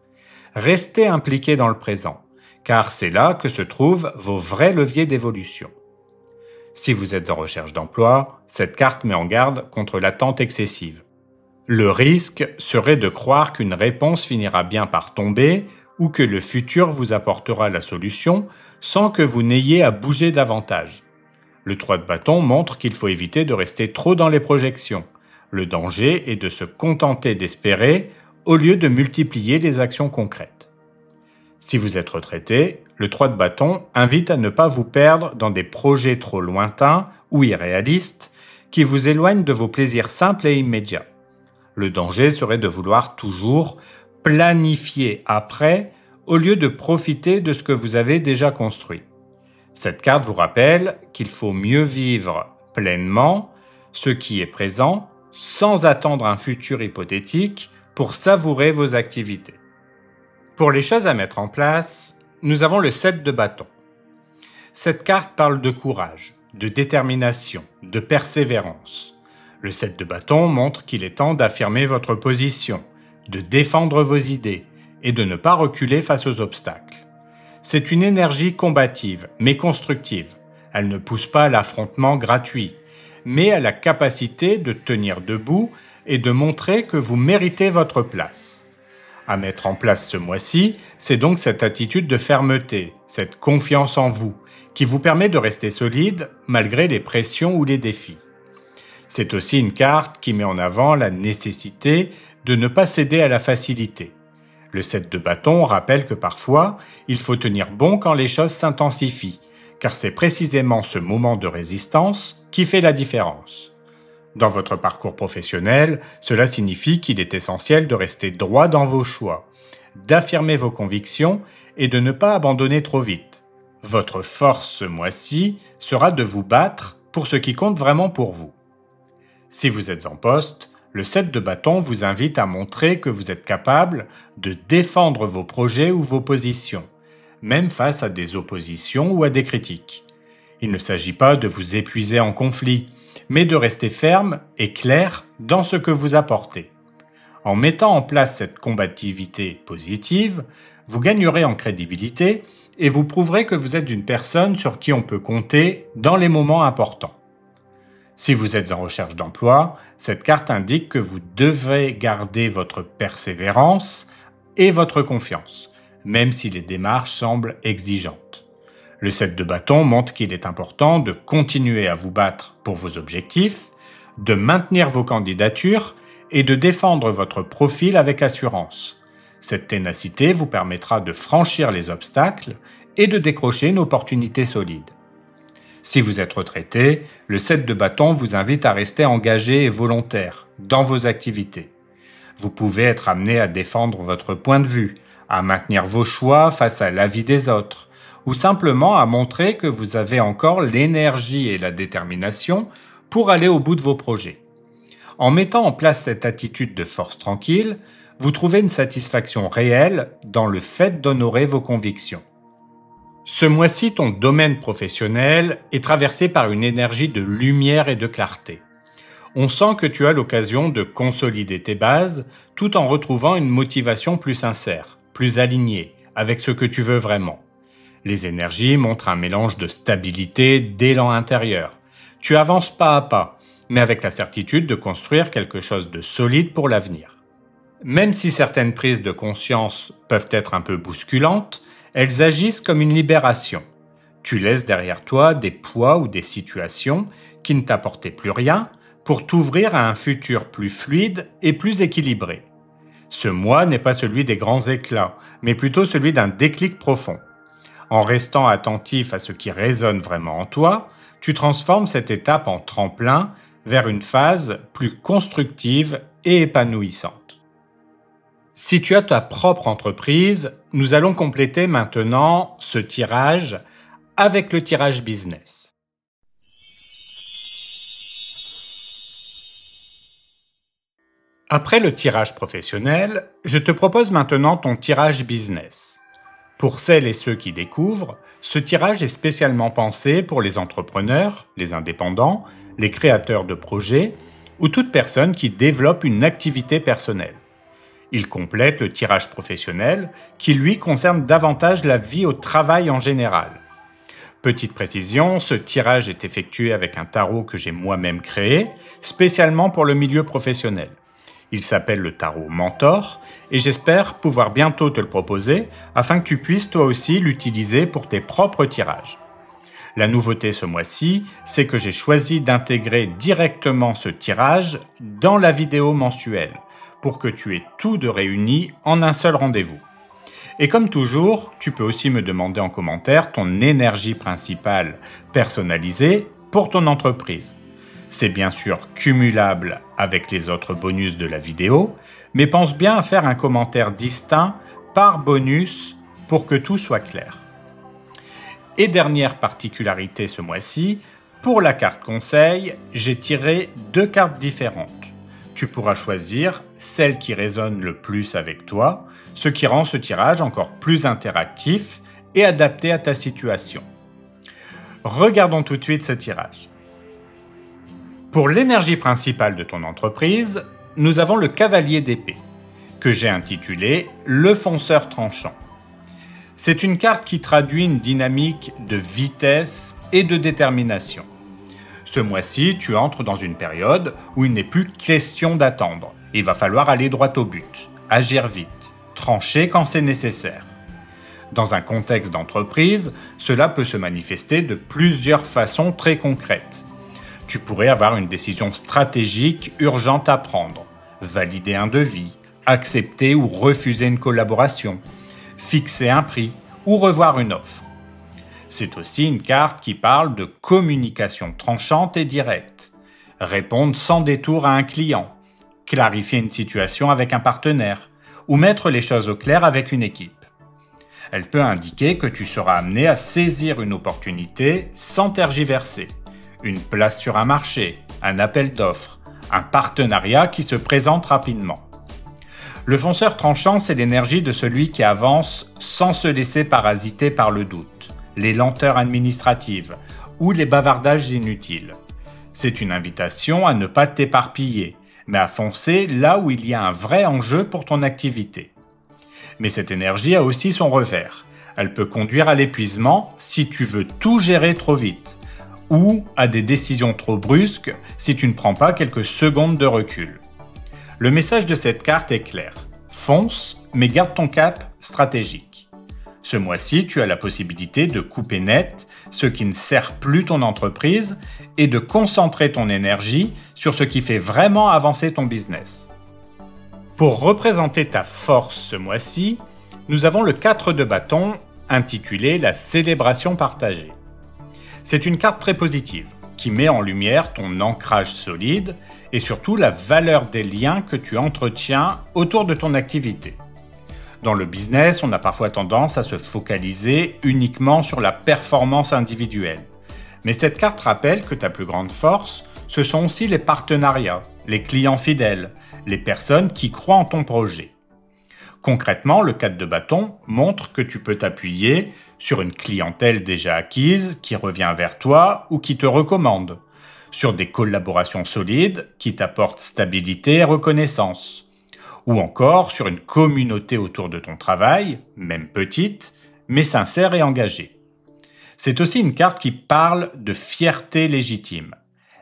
Restez impliqué dans le présent, car c'est là que se trouvent vos vrais leviers d'évolution. Si vous êtes en recherche d'emploi, cette carte met en garde contre l'attente excessive. Le risque serait de croire qu'une réponse finira bien par tomber ou que le futur vous apportera la solution sans que vous n'ayez à bouger davantage. Le 3 de bâton montre qu'il faut éviter de rester trop dans les projections. Le danger est de se contenter d'espérer au lieu de multiplier les actions concrètes. Si vous êtes retraité, le 3 de bâton invite à ne pas vous perdre dans des projets trop lointains ou irréalistes qui vous éloignent de vos plaisirs simples et immédiats. Le danger serait de vouloir toujours planifier après au lieu de profiter de ce que vous avez déjà construit. Cette carte vous rappelle qu'il faut mieux vivre pleinement ce qui est présent sans attendre un futur hypothétique pour savourer vos activités. Pour les choses à mettre en place, nous avons le 7 de bâton. Cette carte parle de courage, de détermination, de persévérance. Le 7 de bâton montre qu'il est temps d'affirmer votre position, de défendre vos idées et de ne pas reculer face aux obstacles. C'est une énergie combative, mais constructive. Elle ne pousse pas à l'affrontement gratuit, mais à la capacité de tenir debout et de montrer que vous méritez votre place. À mettre en place ce mois-ci, c'est donc cette attitude de fermeté, cette confiance en vous, qui vous permet de rester solide malgré les pressions ou les défis. C'est aussi une carte qui met en avant la nécessité de ne pas céder à la facilité. Le 7 de bâton rappelle que parfois, il faut tenir bon quand les choses s'intensifient, car c'est précisément ce moment de résistance qui fait la différence. Dans votre parcours professionnel, cela signifie qu'il est essentiel de rester droit dans vos choix, d'affirmer vos convictions et de ne pas abandonner trop vite. Votre force ce mois-ci sera de vous battre pour ce qui compte vraiment pour vous. Si vous êtes en poste, le 7 de bâton vous invite à montrer que vous êtes capable de défendre vos projets ou vos positions, même face à des oppositions ou à des critiques. Il ne s'agit pas de vous épuiser en conflit, mais de rester ferme et clair dans ce que vous apportez. En mettant en place cette combativité positive, vous gagnerez en crédibilité et vous prouverez que vous êtes une personne sur qui on peut compter dans les moments importants. Si vous êtes en recherche d'emploi, cette carte indique que vous devez garder votre persévérance et votre confiance, même si les démarches semblent exigeantes. Le 7 de bâton montre qu'il est important de continuer à vous battre pour vos objectifs, de maintenir vos candidatures et de défendre votre profil avec assurance. Cette ténacité vous permettra de franchir les obstacles et de décrocher une opportunité solide. Si vous êtes retraité, le 7 de bâton vous invite à rester engagé et volontaire dans vos activités. Vous pouvez être amené à défendre votre point de vue, à maintenir vos choix face à l'avis des autres, ou simplement à montrer que vous avez encore l'énergie et la détermination pour aller au bout de vos projets. En mettant en place cette attitude de force tranquille, vous trouvez une satisfaction réelle dans le fait d'honorer vos convictions. Ce mois-ci, ton domaine professionnel est traversé par une énergie de lumière et de clarté. On sent que tu as l'occasion de consolider tes bases tout en retrouvant une motivation plus sincère, plus alignée avec ce que tu veux vraiment. Les énergies montrent un mélange de stabilité, d'élan intérieur. Tu avances pas à pas, mais avec la certitude de construire quelque chose de solide pour l'avenir. Même si certaines prises de conscience peuvent être un peu bousculantes, elles agissent comme une libération. Tu laisses derrière toi des poids ou des situations qui ne t'apportaient plus rien pour t'ouvrir à un futur plus fluide et plus équilibré. Ce mois n'est pas celui des grands éclats, mais plutôt celui d'un déclic profond. En restant attentif à ce qui résonne vraiment en toi, tu transformes cette étape en tremplin vers une phase plus constructive et épanouissante. Si tu as ta propre entreprise, nous allons compléter maintenant ce tirage avec le tirage business. Après le tirage professionnel, je te propose maintenant ton tirage business. Pour celles et ceux qui découvrent, ce tirage est spécialement pensé pour les entrepreneurs, les indépendants, les créateurs de projets ou toute personne qui développe une activité personnelle. Il complète le tirage professionnel qui, lui, concerne davantage la vie au travail en général. Petite précision, ce tirage est effectué avec un tarot que j'ai moi-même créé, spécialement pour le milieu professionnel. Il s'appelle le tarot Mentor et j'espère pouvoir bientôt te le proposer afin que tu puisses toi aussi l'utiliser pour tes propres tirages. La nouveauté ce mois-ci, c'est que j'ai choisi d'intégrer directement ce tirage dans la vidéo mensuelle, pour que tu aies tout de réuni en un seul rendez-vous. Et comme toujours, tu peux aussi me demander en commentaire ton énergie principale personnalisée pour ton entreprise. C'est bien sûr cumulable avec les autres bonus de la vidéo, mais pense bien à faire un commentaire distinct par bonus pour que tout soit clair. Et dernière particularité ce mois-ci, pour la carte conseil, j'ai tiré 2 cartes différentes. Tu pourras choisir celle qui résonne le plus avec toi, ce qui rend ce tirage encore plus interactif et adapté à ta situation. Regardons tout de suite ce tirage. Pour l'énergie principale de ton entreprise, nous avons le cavalier d'épée, que j'ai intitulé « Le fonceur tranchant ». C'est une carte qui traduit une dynamique de vitesse et de détermination. Ce mois-ci, tu entres dans une période où il n'est plus question d'attendre. Il va falloir aller droit au but, agir vite, trancher quand c'est nécessaire. Dans un contexte d'entreprise, cela peut se manifester de plusieurs façons très concrètes. Tu pourrais avoir une décision stratégique urgente à prendre, valider un devis, accepter ou refuser une collaboration, fixer un prix ou revoir une offre. C'est aussi une carte qui parle de communication tranchante et directe, répondre sans détour à un client, clarifier une situation avec un partenaire ou mettre les choses au clair avec une équipe. Elle peut indiquer que tu seras amené à saisir une opportunité sans tergiverser, une place sur un marché, un appel d'offres, un partenariat qui se présente rapidement. Le fonceur tranchant, c'est l'énergie de celui qui avance sans se laisser parasiter par le doute, les lenteurs administratives ou les bavardages inutiles. C'est une invitation à ne pas t'éparpiller, mais à foncer là où il y a un vrai enjeu pour ton activité. Mais cette énergie a aussi son revers. Elle peut conduire à l'épuisement si tu veux tout gérer trop vite, ou à des décisions trop brusques si tu ne prends pas quelques secondes de recul. Le message de cette carte est clair. Fonce, mais garde ton cap stratégique. Ce mois-ci, tu as la possibilité de couper net ce qui ne sert plus ton entreprise et de concentrer ton énergie sur ce qui fait vraiment avancer ton business. Pour représenter ta force ce mois-ci, nous avons le 4 de bâton intitulé la célébration partagée. C'est une carte très positive qui met en lumière ton ancrage solide et surtout la valeur des liens que tu entretiens autour de ton activité. Dans le business, on a parfois tendance à se focaliser uniquement sur la performance individuelle. Mais cette carte rappelle que ta plus grande force, ce sont aussi les partenariats, les clients fidèles, les personnes qui croient en ton projet. Concrètement, le 4 de bâton montre que tu peux t'appuyer sur une clientèle déjà acquise qui revient vers toi ou qui te recommande, sur des collaborations solides qui t'apportent stabilité et reconnaissance, ou encore sur une communauté autour de ton travail, même petite, mais sincère et engagée. C'est aussi une carte qui parle de fierté légitime.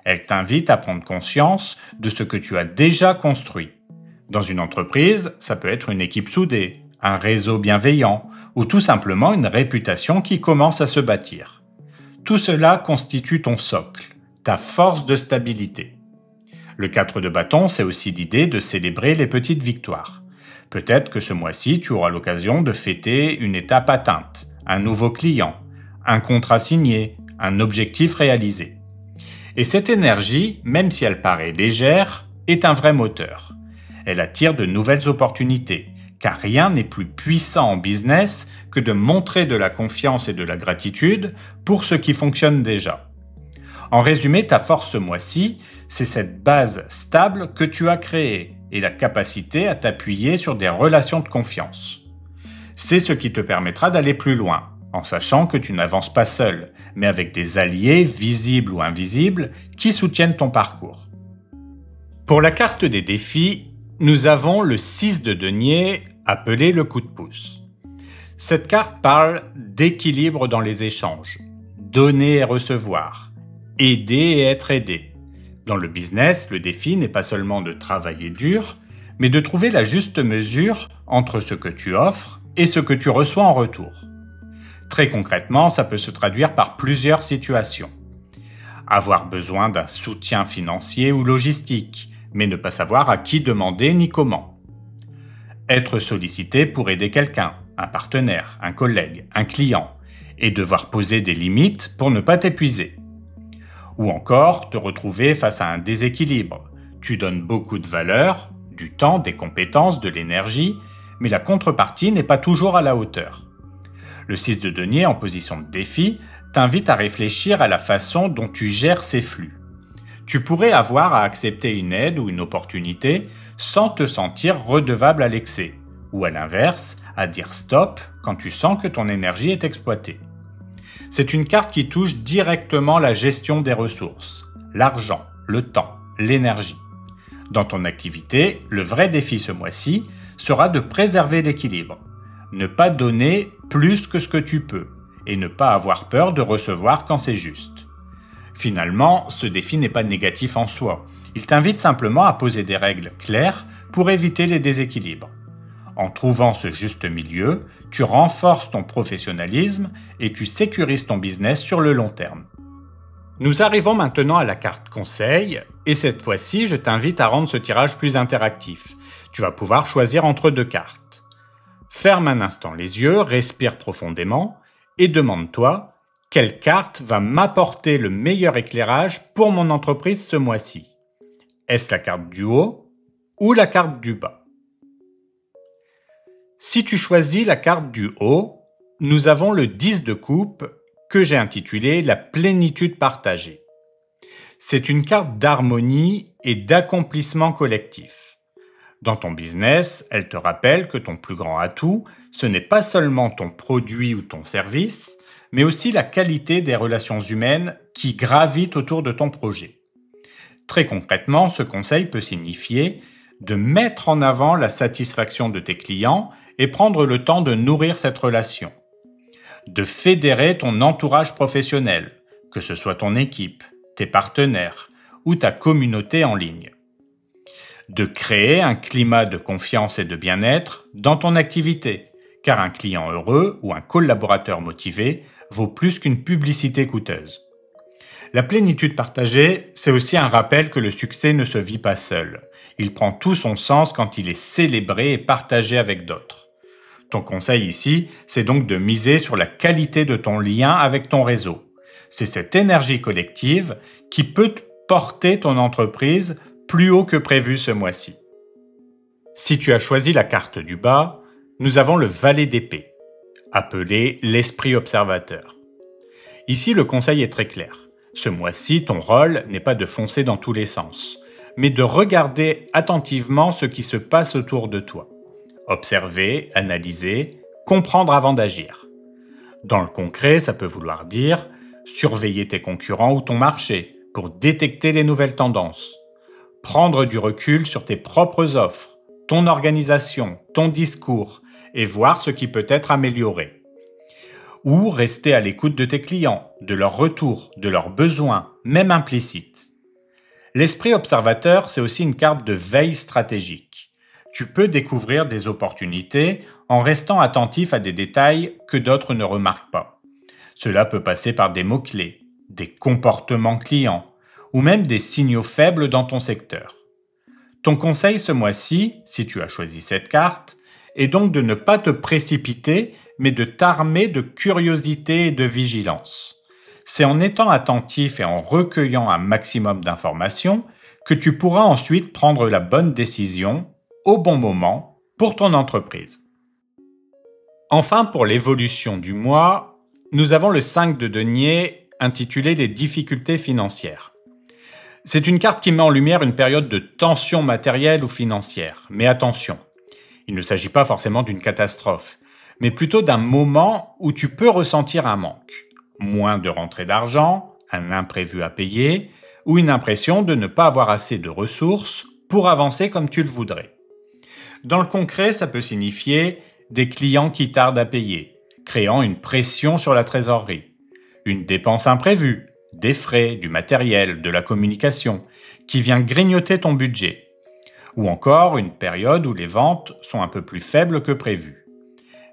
Elle t'invite à prendre conscience de ce que tu as déjà construit. Dans une entreprise, ça peut être une équipe soudée, un réseau bienveillant, ou tout simplement une réputation qui commence à se bâtir. Tout cela constitue ton socle, ta force de stabilité. Le 4 de bâton, c'est aussi l'idée de célébrer les petites victoires. Peut-être que ce mois-ci, tu auras l'occasion de fêter une étape atteinte, un nouveau client, un contrat signé, un objectif réalisé. Et cette énergie, même si elle paraît légère, est un vrai moteur. Elle attire de nouvelles opportunités, car rien n'est plus puissant en business que de montrer de la confiance et de la gratitude pour ce qui fonctionne déjà. En résumé, ta force ce mois-ci, c'est cette base stable que tu as créée et la capacité à t'appuyer sur des relations de confiance. C'est ce qui te permettra d'aller plus loin, en sachant que tu n'avances pas seul, mais avec des alliés, visibles ou invisibles, qui soutiennent ton parcours. Pour la carte des défis, nous avons le 6 de denier, appelé le coup de pouce. Cette carte parle d'équilibre dans les échanges, donner et recevoir, aider et être aidé. Dans le business, le défi n'est pas seulement de travailler dur, mais de trouver la juste mesure entre ce que tu offres et ce que tu reçois en retour. Très concrètement, ça peut se traduire par plusieurs situations. Avoir besoin d'un soutien financier ou logistique, mais ne pas savoir à qui demander ni comment. Être sollicité pour aider quelqu'un, un partenaire, un collègue, un client, et devoir poser des limites pour ne pas t'épuiser. Ou encore te retrouver face à un déséquilibre. Tu donnes beaucoup de valeur, du temps, des compétences, de l'énergie, mais la contrepartie n'est pas toujours à la hauteur. Le 6 de denier en position de défi t'invite à réfléchir à la façon dont tu gères ces flux. Tu pourrais avoir à accepter une aide ou une opportunité sans te sentir redevable à l'excès, ou à l'inverse, à dire stop quand tu sens que ton énergie est exploitée. C'est une carte qui touche directement la gestion des ressources, l'argent, le temps, l'énergie. Dans ton activité, le vrai défi ce mois-ci sera de préserver l'équilibre. Ne pas donner plus que ce que tu peux et ne pas avoir peur de recevoir quand c'est juste. Finalement, ce défi n'est pas négatif en soi. Il t'invite simplement à poser des règles claires pour éviter les déséquilibres. En trouvant ce juste milieu, tu renforces ton professionnalisme et tu sécurises ton business sur le long terme. Nous arrivons maintenant à la carte conseil et cette fois-ci, je t'invite à rendre ce tirage plus interactif. Tu vas pouvoir choisir entre deux cartes. Ferme un instant les yeux, respire profondément et demande-toi quelle carte va m'apporter le meilleur éclairage pour mon entreprise ce mois-ci. Est-ce la carte du haut ou la carte du bas? Si tu choisis la carte du haut, nous avons le 10 de coupe que j'ai intitulé la plénitude partagée. C'est une carte d'harmonie et d'accomplissement collectif. Dans ton business, elle te rappelle que ton plus grand atout, ce n'est pas seulement ton produit ou ton service, mais aussi la qualité des relations humaines qui gravitent autour de ton projet. Très concrètement, ce conseil peut signifier de mettre en avant la satisfaction de tes clients et prendre le temps de nourrir cette relation. De fédérer ton entourage professionnel, que ce soit ton équipe, tes partenaires ou ta communauté en ligne. De créer un climat de confiance et de bien-être dans ton activité, car un client heureux ou un collaborateur motivé vaut plus qu'une publicité coûteuse. La plénitude partagée, c'est aussi un rappel que le succès ne se vit pas seul. Il prend tout son sens quand il est célébré et partagé avec d'autres. Ton conseil ici, c'est donc de miser sur la qualité de ton lien avec ton réseau. C'est cette énergie collective qui peut porter ton entreprise plus haut que prévu ce mois-ci. Si tu as choisi la carte du bas, nous avons le valet d'épée, appelé l'esprit observateur. Ici, le conseil est très clair. Ce mois-ci, ton rôle n'est pas de foncer dans tous les sens, mais de regarder attentivement ce qui se passe autour de toi. Observer, analyser, comprendre avant d'agir. Dans le concret, ça peut vouloir dire surveiller tes concurrents ou ton marché pour détecter les nouvelles tendances. Prendre du recul sur tes propres offres, ton organisation, ton discours et voir ce qui peut être amélioré. Ou rester à l'écoute de tes clients, de leurs retours, de leurs besoins, même implicites. L'esprit observateur, c'est aussi une carte de veille stratégique. Tu peux découvrir des opportunités en restant attentif à des détails que d'autres ne remarquent pas. Cela peut passer par des mots-clés, des comportements clients, ou même des signaux faibles dans ton secteur. Ton conseil ce mois-ci, si tu as choisi cette carte, est donc de ne pas te précipiter, mais de t'armer de curiosité et de vigilance. C'est en étant attentif et en recueillant un maximum d'informations que tu pourras ensuite prendre la bonne décision au bon moment pour ton entreprise. Enfin, pour l'évolution du mois, nous avons le 5 de denier intitulé « Les difficultés financières ». C'est une carte qui met en lumière une période de tension matérielle ou financière. Mais attention, il ne s'agit pas forcément d'une catastrophe, mais plutôt d'un moment où tu peux ressentir un manque. Moins de rentrée d'argent, un imprévu à payer, ou une impression de ne pas avoir assez de ressources pour avancer comme tu le voudrais. Dans le concret, ça peut signifier des clients qui tardent à payer, créant une pression sur la trésorerie, une dépense imprévue, des frais, du matériel, de la communication, qui vient grignoter ton budget. Ou encore une période où les ventes sont un peu plus faibles que prévu.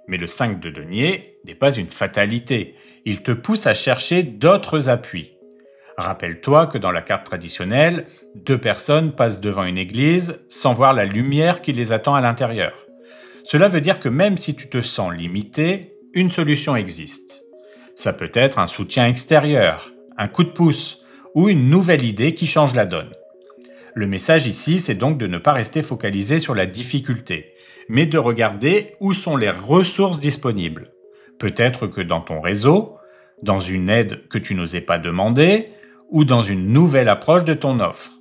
Mais le 5 de denier n'est pas une fatalité, il te pousse à chercher d'autres appuis. Rappelle-toi que dans la carte traditionnelle, 2 personnes passent devant une église sans voir la lumière qui les attend à l'intérieur. Cela veut dire que même si tu te sens limité, une solution existe. Ça peut être un soutien extérieur, un coup de pouce ou une nouvelle idée qui change la donne. Le message ici, c'est donc de ne pas rester focalisé sur la difficulté, mais de regarder où sont les ressources disponibles. Peut-être que dans ton réseau, dans une aide que tu n'osais pas demander, ou dans une nouvelle approche de ton offre.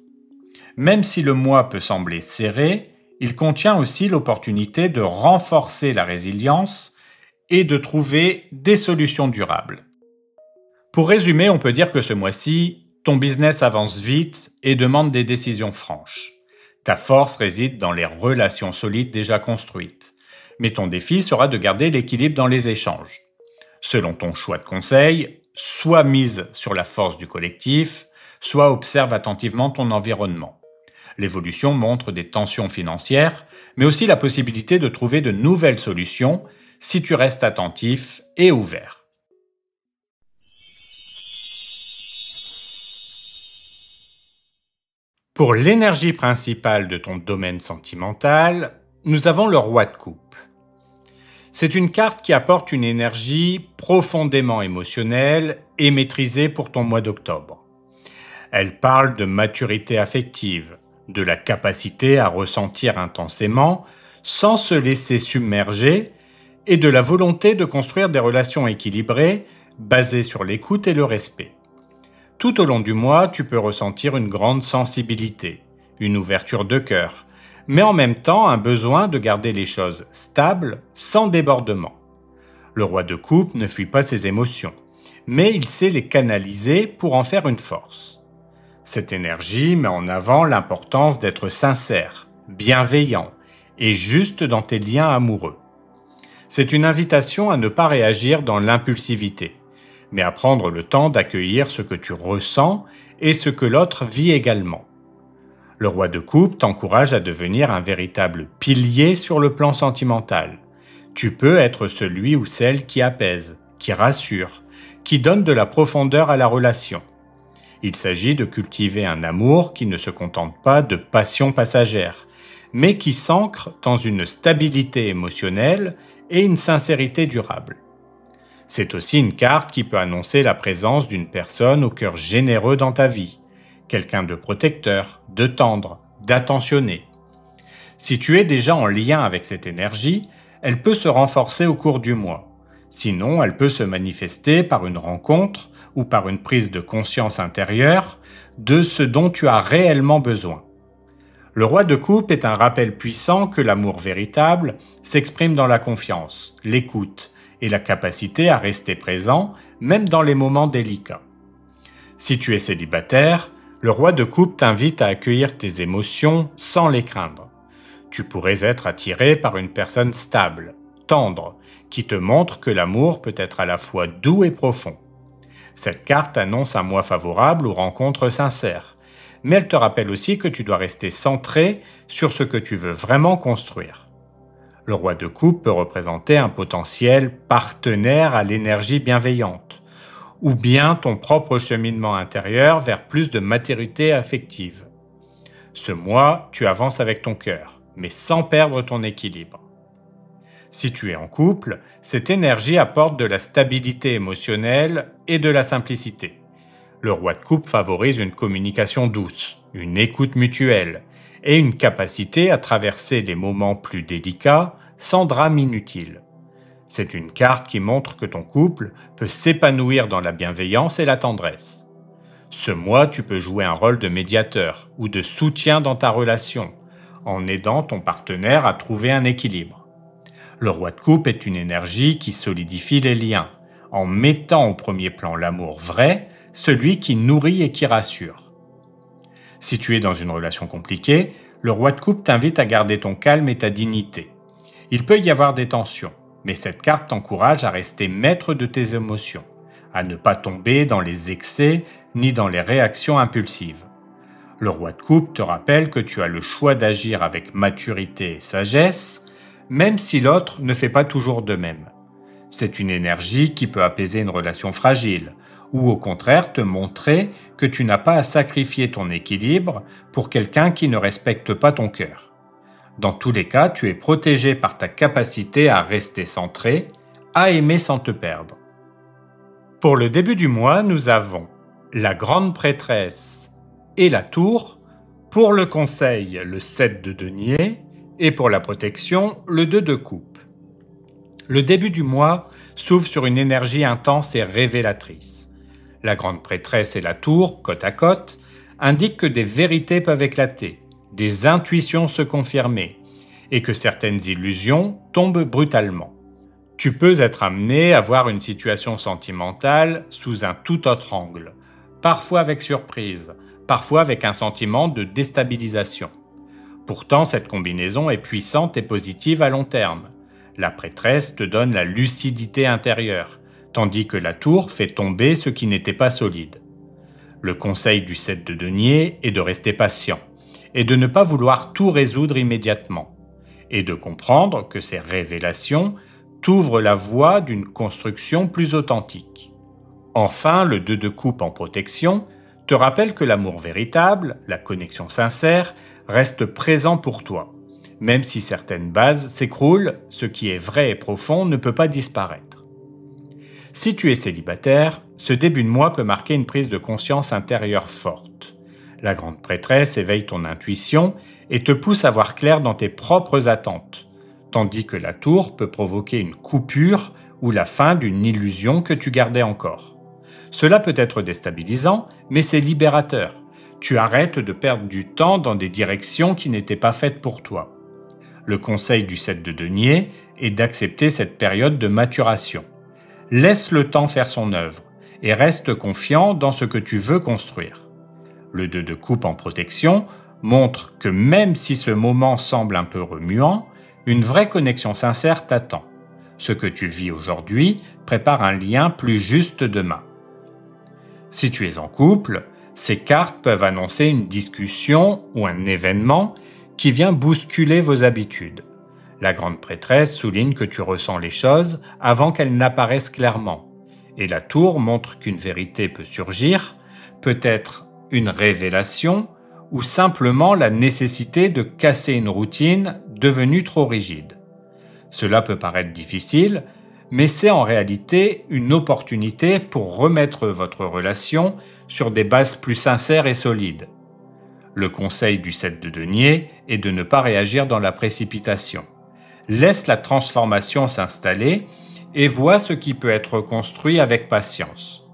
Même si le mois peut sembler serré, il contient aussi l'opportunité de renforcer la résilience et de trouver des solutions durables. Pour résumer, on peut dire que ce mois-ci, ton business avance vite et demande des décisions franches. Ta force réside dans les relations solides déjà construites. Mais ton défi sera de garder l'équilibre dans les échanges. Selon ton choix de conseil, soit mise sur la force du collectif, soit observe attentivement ton environnement. L'évolution montre des tensions financières, mais aussi la possibilité de trouver de nouvelles solutions si tu restes attentif et ouvert. Pour l'énergie principale de ton domaine sentimental, nous avons le roi de coupe. C'est une carte qui apporte une énergie profondément émotionnelle et maîtrisée pour ton mois d'octobre. Elle parle de maturité affective, de la capacité à ressentir intensément sans se laisser submerger et de la volonté de construire des relations équilibrées basées sur l'écoute et le respect. Tout au long du mois, tu peux ressentir une grande sensibilité, une ouverture de cœur, mais en même temps un besoin de garder les choses stables sans débordement. Le roi de coupe ne fuit pas ses émotions. mais il sait les canaliser pour en faire une force. Cette énergie met en avant l'importance d'être sincère, bienveillant et juste dans tes liens amoureux. C'est une invitation à ne pas réagir dans l'impulsivité, mais à prendre le temps d'accueillir ce que tu ressens et ce que l'autre vit également. Le roi de coupe t'encourage à devenir un véritable pilier sur le plan sentimental. Tu peux être celui ou celle qui apaise, qui rassure, qui donne de la profondeur à la relation. Il s'agit de cultiver un amour qui ne se contente pas de passion passagère, mais qui s'ancre dans une stabilité émotionnelle et une sincérité durable. C'est aussi une carte qui peut annoncer la présence d'une personne au cœur généreux dans ta vie, quelqu'un de protecteur, de tendre, d'attentionné. Si tu es déjà en lien avec cette énergie, elle peut se renforcer au cours du mois. Sinon, elle peut se manifester par une rencontre ou par une prise de conscience intérieure de ce dont tu as réellement besoin. Le roi de coupe est un rappel puissant que l'amour véritable s'exprime dans la confiance, l'écoute et la capacité à rester présent, même dans les moments délicats. Si tu es célibataire, le roi de coupe t'invite à accueillir tes émotions sans les craindre. Tu pourrais être attiré par une personne stable, tendre, qui te montre que l'amour peut être à la fois doux et profond. Cette carte annonce un mois favorable aux rencontres sincères, mais elle te rappelle aussi que tu dois rester centré sur ce que tu veux vraiment construire. Le roi de coupe peut représenter un potentiel partenaire à l'énergie bienveillante, ou bien ton propre cheminement intérieur vers plus de maturité affective. Ce mois, tu avances avec ton cœur, mais sans perdre ton équilibre. Si tu es en couple, cette énergie apporte de la stabilité émotionnelle et de la simplicité. Le roi de coupe favorise une communication douce, une écoute mutuelle et une capacité à traverser les moments plus délicats sans drame inutile. C'est une carte qui montre que ton couple peut s'épanouir dans la bienveillance et la tendresse. Ce mois, tu peux jouer un rôle de médiateur ou de soutien dans ta relation, en aidant ton partenaire à trouver un équilibre. Le roi de coupe est une énergie qui solidifie les liens, en mettant au premier plan l'amour vrai, celui qui nourrit et qui rassure. Si tu es dans une relation compliquée, le roi de coupe t'invite à garder ton calme et ta dignité. Il peut y avoir des tensions, mais cette carte t'encourage à rester maître de tes émotions, à ne pas tomber dans les excès ni dans les réactions impulsives. Le roi de coupe te rappelle que tu as le choix d'agir avec maturité et sagesse, même si l'autre ne fait pas toujours de même. C'est une énergie qui peut apaiser une relation fragile, ou au contraire te montrer que tu n'as pas à sacrifier ton équilibre pour quelqu'un qui ne respecte pas ton cœur. Dans tous les cas, tu es protégé par ta capacité à rester centré, à aimer sans te perdre. Pour le début du mois, nous avons la grande prêtresse et la tour, pour le conseil, le 7 de denier, et pour la protection, le 2 de coupe. Le début du mois s'ouvre sur une énergie intense et révélatrice. La grande prêtresse et la tour, côte à côte, indiquent que des vérités peuvent éclater, des intuitions se confirmer, et que certaines illusions tombent brutalement. Tu peux être amené à voir une situation sentimentale sous un tout autre angle, parfois avec surprise, parfois avec un sentiment de déstabilisation. Pourtant, cette combinaison est puissante et positive à long terme. La prêtresse te donne la lucidité intérieure, tandis que la tour fait tomber ce qui n'était pas solide. Le conseil du 7 de denier est de rester patient, et de ne pas vouloir tout résoudre immédiatement, et de comprendre que ces révélations t'ouvrent la voie d'une construction plus authentique. Enfin, le 2 de coupe en protection te rappelle que l'amour véritable, la connexion sincère, reste présent pour toi. Même si certaines bases s'écroulent, ce qui est vrai et profond ne peut pas disparaître. Si tu es célibataire, ce début de mois peut marquer une prise de conscience intérieure forte. La grande prêtresse éveille ton intuition et te pousse à voir clair dans tes propres attentes, tandis que la tour peut provoquer une coupure ou la fin d'une illusion que tu gardais encore. Cela peut être déstabilisant, mais c'est libérateur. Tu arrêtes de perdre du temps dans des directions qui n'étaient pas faites pour toi. Le conseil du 7 de denier est d'accepter cette période de maturation. Laisse le temps faire son œuvre et reste confiant dans ce que tu veux construire. Le 2 de coupe en protection montre que même si ce moment semble un peu remuant, une vraie connexion sincère t'attend. Ce que tu vis aujourd'hui prépare un lien plus juste demain. Si tu es en couple, ces cartes peuvent annoncer une discussion ou un événement qui vient bousculer vos habitudes. La grande prêtresse souligne que tu ressens les choses avant qu'elles n'apparaissent clairement. Et la tour montre qu'une vérité peut surgir, peut-être une révélation ou simplement la nécessité de casser une routine devenue trop rigide. Cela peut paraître difficile, mais c'est en réalité une opportunité pour remettre votre relation sur des bases plus sincères et solides. Le conseil du 7 de denier est de ne pas réagir dans la précipitation. Laisse la transformation s'installer et vois ce qui peut être construit avec patience.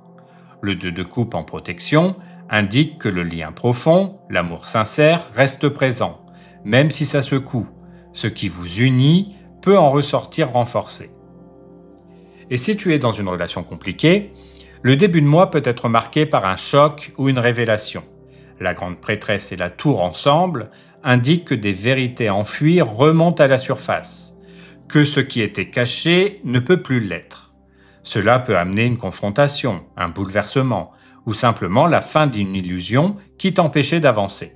Le 2 de coupe en protection indique que le lien profond, l'amour sincère, reste présent, même si ça secoue. Ce qui vous unit peut en ressortir renforcé. Et si tu es dans une relation compliquée, le début de mois peut être marqué par un choc ou une révélation. La grande prêtresse et la tour ensemble indiquent que des vérités enfuies remontent à la surface, que ce qui était caché ne peut plus l'être. Cela peut amener une confrontation, un bouleversement, ou simplement la fin d'une illusion qui t'empêchait d'avancer.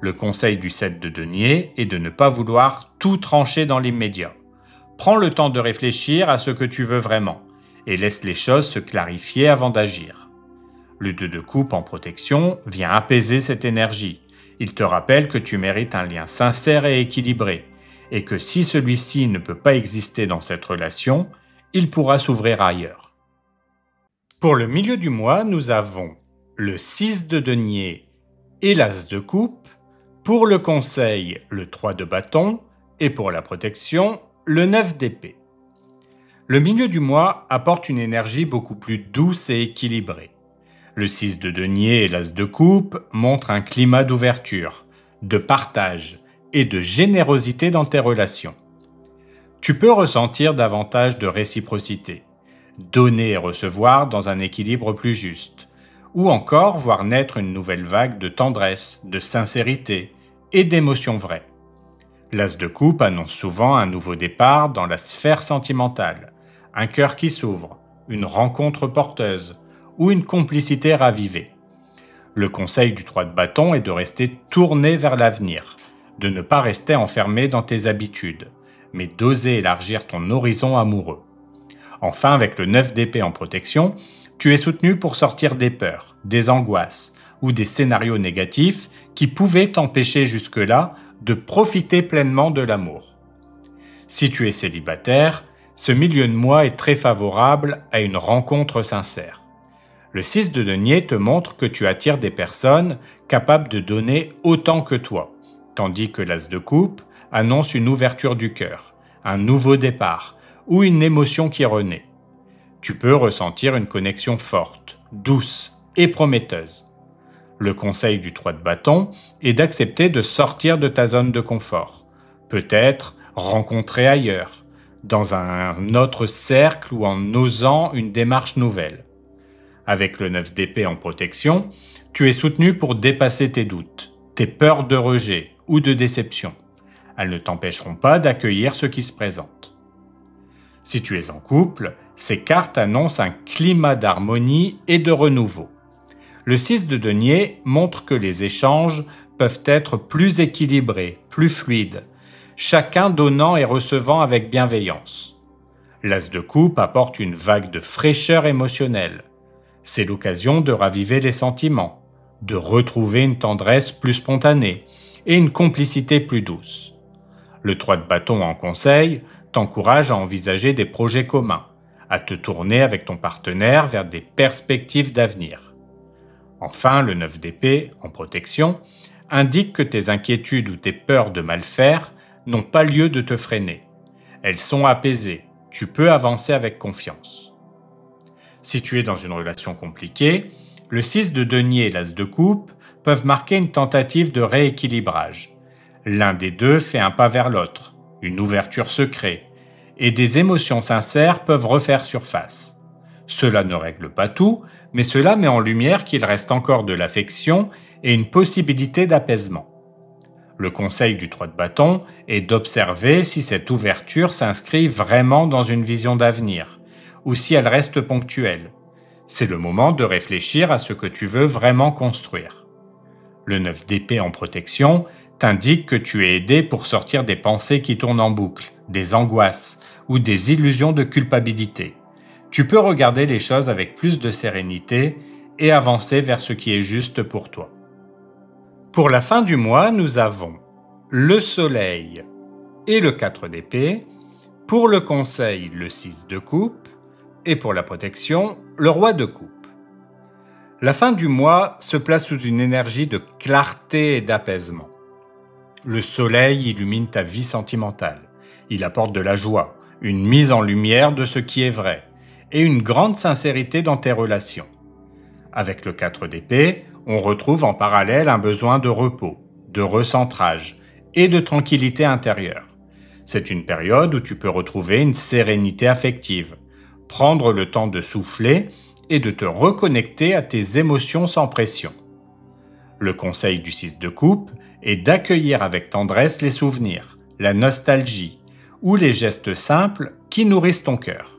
Le conseil du 7 de denier est de ne pas vouloir tout trancher dans l'immédiat. Prends le temps de réfléchir à ce que tu veux vraiment et laisse les choses se clarifier avant d'agir. Le 2 de coupe en protection vient apaiser cette énergie. Il te rappelle que tu mérites un lien sincère et équilibré et que si celui-ci ne peut pas exister dans cette relation, il pourra s'ouvrir ailleurs. Pour le milieu du mois, nous avons le 6 de denier et l'as de coupe, pour le conseil, le 3 de bâton, et pour la protection, le 9 d'épée. Le milieu du mois apporte une énergie beaucoup plus douce et équilibrée. Le 6 de denier et l'as de coupe montrent un climat d'ouverture, de partage et de générosité dans tes relations. Tu peux ressentir davantage de réciprocité, donner et recevoir dans un équilibre plus juste, ou encore voir naître une nouvelle vague de tendresse, de sincérité et d'émotions vraies. L'as de coupe annonce souvent un nouveau départ dans la sphère sentimentale, un cœur qui s'ouvre, une rencontre porteuse ou une complicité ravivée. Le conseil du 3 de bâton est de rester tourné vers l'avenir, de ne pas rester enfermé dans tes habitudes, mais d'oser élargir ton horizon amoureux. Enfin, avec le 9 d'épée en protection, tu es soutenu pour sortir des peurs, des angoisses ou des scénarios négatifs qui pouvaient t'empêcher jusque-là de profiter pleinement de l'amour. Si tu es célibataire, ce milieu de mois est très favorable à une rencontre sincère. Le 6 de denier te montre que tu attires des personnes capables de donner autant que toi, tandis que l'as de coupe annonce une ouverture du cœur, un nouveau départ ou une émotion qui renaît. Tu peux ressentir une connexion forte, douce et prometteuse. Le conseil du 3 de bâton est d'accepter de sortir de ta zone de confort, peut-être rencontrer ailleurs, dans un autre cercle ou en osant une démarche nouvelle. Avec le 9 d'épée en protection, tu es soutenu pour dépasser tes doutes, tes peurs de rejet ou de déception. Elles ne t'empêcheront pas d'accueillir ce qui se présente. Si tu es en couple, ces cartes annoncent un climat d'harmonie et de renouveau. Le 6 de denier montre que les échanges peuvent être plus équilibrés, plus fluides, chacun donnant et recevant avec bienveillance. L'as de coupe apporte une vague de fraîcheur émotionnelle. C'est l'occasion de raviver les sentiments, de retrouver une tendresse plus spontanée et une complicité plus douce. Le 3 de bâton en conseil t'encourage à envisager des projets communs, à te tourner avec ton partenaire vers des perspectives d'avenir. Enfin, le 9 d'épée, en protection, indique que tes inquiétudes ou tes peurs de mal faire n'ont pas lieu de te freiner. Elles sont apaisées, tu peux avancer avec confiance. Si tu es dans une relation compliquée, le 6 de denier et l'as de coupe peuvent marquer une tentative de rééquilibrage. L'un des deux fait un pas vers l'autre, une ouverture se crée, et des émotions sincères peuvent refaire surface. Cela ne règle pas tout, mais cela met en lumière qu'il reste encore de l'affection et une possibilité d'apaisement. Le conseil du 3 de bâton est d'observer si cette ouverture s'inscrit vraiment dans une vision d'avenir, ou si elle reste ponctuelle. C'est le moment de réfléchir à ce que tu veux vraiment construire. Le 9 d'épée en protection t'indique que tu es aidé pour sortir des pensées qui tournent en boucle, des angoisses ou des illusions de culpabilité. Tu peux regarder les choses avec plus de sérénité et avancer vers ce qui est juste pour toi. Pour la fin du mois, nous avons le Soleil et le 4 d'épée, pour le conseil, le 6 de coupe, et pour la protection, le Roi de coupe. La fin du mois se place sous une énergie de clarté et d'apaisement. Le Soleil illumine ta vie sentimentale. Il apporte de la joie, une mise en lumière de ce qui est vrai, et une grande sincérité dans tes relations. Avec le 4 d'épée, on retrouve en parallèle un besoin de repos, de recentrage et de tranquillité intérieure. C'est une période où tu peux retrouver une sérénité affective, prendre le temps de souffler et de te reconnecter à tes émotions sans pression. Le conseil du 6 de coupe est d'accueillir avec tendresse les souvenirs, la nostalgie ou les gestes simples qui nourrissent ton cœur.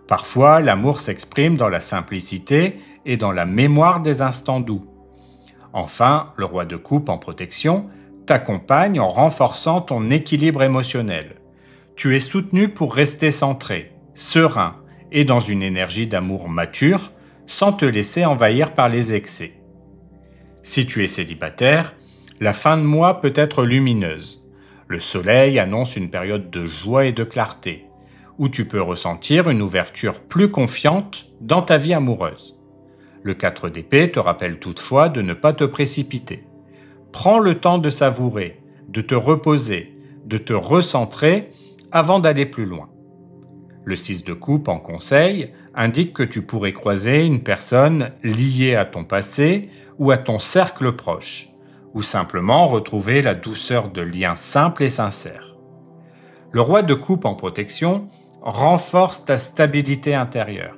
Parfois, l'amour s'exprime dans la simplicité et dans la mémoire des instants doux. Enfin, le Roi de coupe en protection t'accompagne en renforçant ton équilibre émotionnel. Tu es soutenu pour rester centré, serein et dans une énergie d'amour mature, sans te laisser envahir par les excès. Si tu es célibataire, la fin de mois peut être lumineuse. Le soleil annonce une période de joie et de clarté, où tu peux ressentir une ouverture plus confiante dans ta vie amoureuse. Le 4 d'épée te rappelle toutefois de ne pas te précipiter. Prends le temps de savourer, de te reposer, de te recentrer avant d'aller plus loin. Le 6 de coupe en conseil indique que tu pourrais croiser une personne liée à ton passé ou à ton cercle proche, ou simplement retrouver la douceur de liens simples et sincères. Le Roi de coupe en protection renforce ta stabilité intérieure.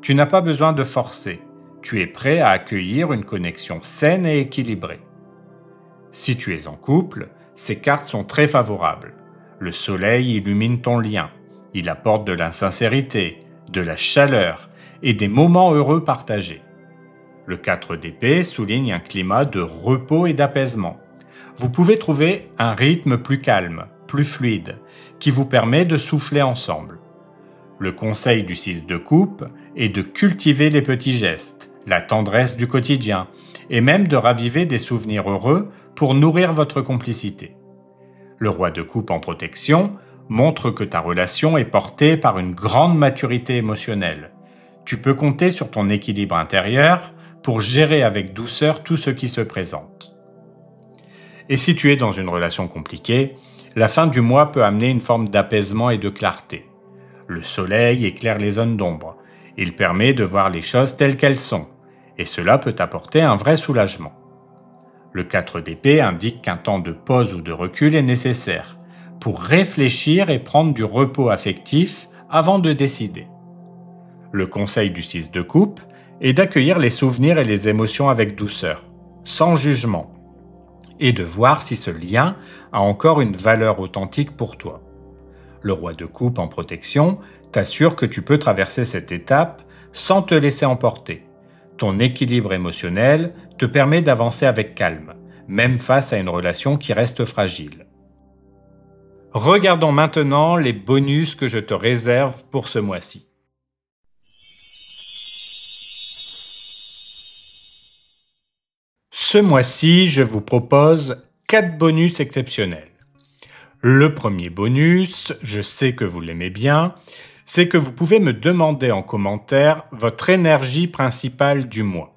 Tu n'as pas besoin de forcer, tu es prêt à accueillir une connexion saine et équilibrée. Si tu es en couple, ces cartes sont très favorables. Le soleil illumine ton lien, il apporte de la sincérité, de la chaleur et des moments heureux partagés. Le 4 d'épée souligne un climat de repos et d'apaisement. Vous pouvez trouver un rythme plus calme, plus fluide, qui vous permet de souffler ensemble. Le conseil du 6 de coupe est de cultiver les petits gestes, la tendresse du quotidien, et même de raviver des souvenirs heureux pour nourrir votre complicité. Le Roi de coupe en protection montre que ta relation est portée par une grande maturité émotionnelle. Tu peux compter sur ton équilibre intérieur pour gérer avec douceur tout ce qui se présente. Et si tu es dans une relation compliquée, la fin du mois peut amener une forme d'apaisement et de clarté. Le soleil éclaire les zones d'ombre. Il permet de voir les choses telles qu'elles sont, et cela peut apporter un vrai soulagement. Le 4 d'épée indique qu'un temps de pause ou de recul est nécessaire pour réfléchir et prendre du repos affectif avant de décider. Le conseil du 6 de coupe est d'accueillir les souvenirs et les émotions avec douceur, sans jugement, et de voir si ce lien a encore une valeur authentique pour toi. Le Roi de coupe en protection t'assure que tu peux traverser cette étape sans te laisser emporter. Ton équilibre émotionnel te permet d'avancer avec calme, même face à une relation qui reste fragile. Regardons maintenant les bonus que je te réserve pour ce mois-ci. Ce mois-ci, je vous propose 4 bonus exceptionnels. Le premier bonus, je sais que vous l'aimez bien, c'est que vous pouvez me demander en commentaire votre énergie principale du mois.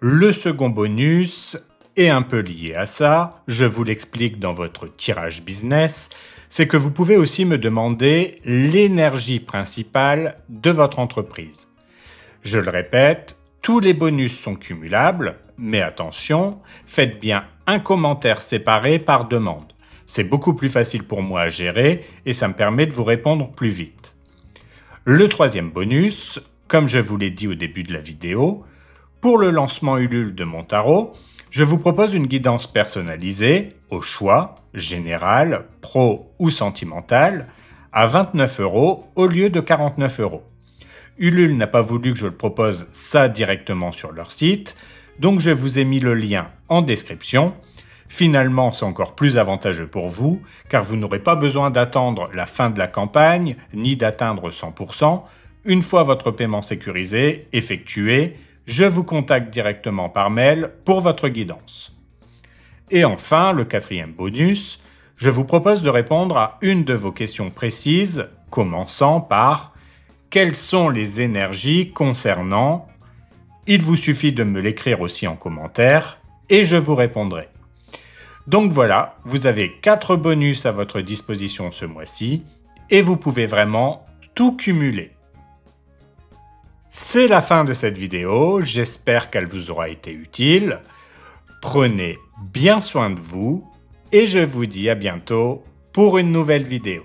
Le second bonus est un peu lié à ça, je vous l'explique dans votre tirage business, c'est que vous pouvez aussi me demander l'énergie principale de votre entreprise. Je le répète, tous les bonus sont cumulables, mais attention, faites bien un commentaire séparé par demande. C'est beaucoup plus facile pour moi à gérer et ça me permet de vous répondre plus vite. Le troisième bonus, comme je vous l'ai dit au début de la vidéo, pour le lancement Ulule de mon tarot, je vous propose une guidance personnalisée, au choix, général, pro ou sentimental, à 29 € au lieu de 49 €. Ulule n'a pas voulu que je le propose ça directement sur leur site, donc je vous ai mis le lien en description. Finalement, c'est encore plus avantageux pour vous, car vous n'aurez pas besoin d'attendre la fin de la campagne, ni d'atteindre 100%. Une fois votre paiement sécurisé, effectué, je vous contacte directement par mail pour votre guidance. Et enfin, le quatrième bonus, je vous propose de répondre à une de vos questions précises, commençant par « Quelles sont les énergies concernant ?» Il vous suffit de me l'écrire aussi en commentaire et je vous répondrai. Donc voilà, vous avez 4 bonus à votre disposition ce mois-ci et vous pouvez vraiment tout cumuler. C'est la fin de cette vidéo, j'espère qu'elle vous aura été utile. Prenez bien soin de vous et je vous dis à bientôt pour une nouvelle vidéo.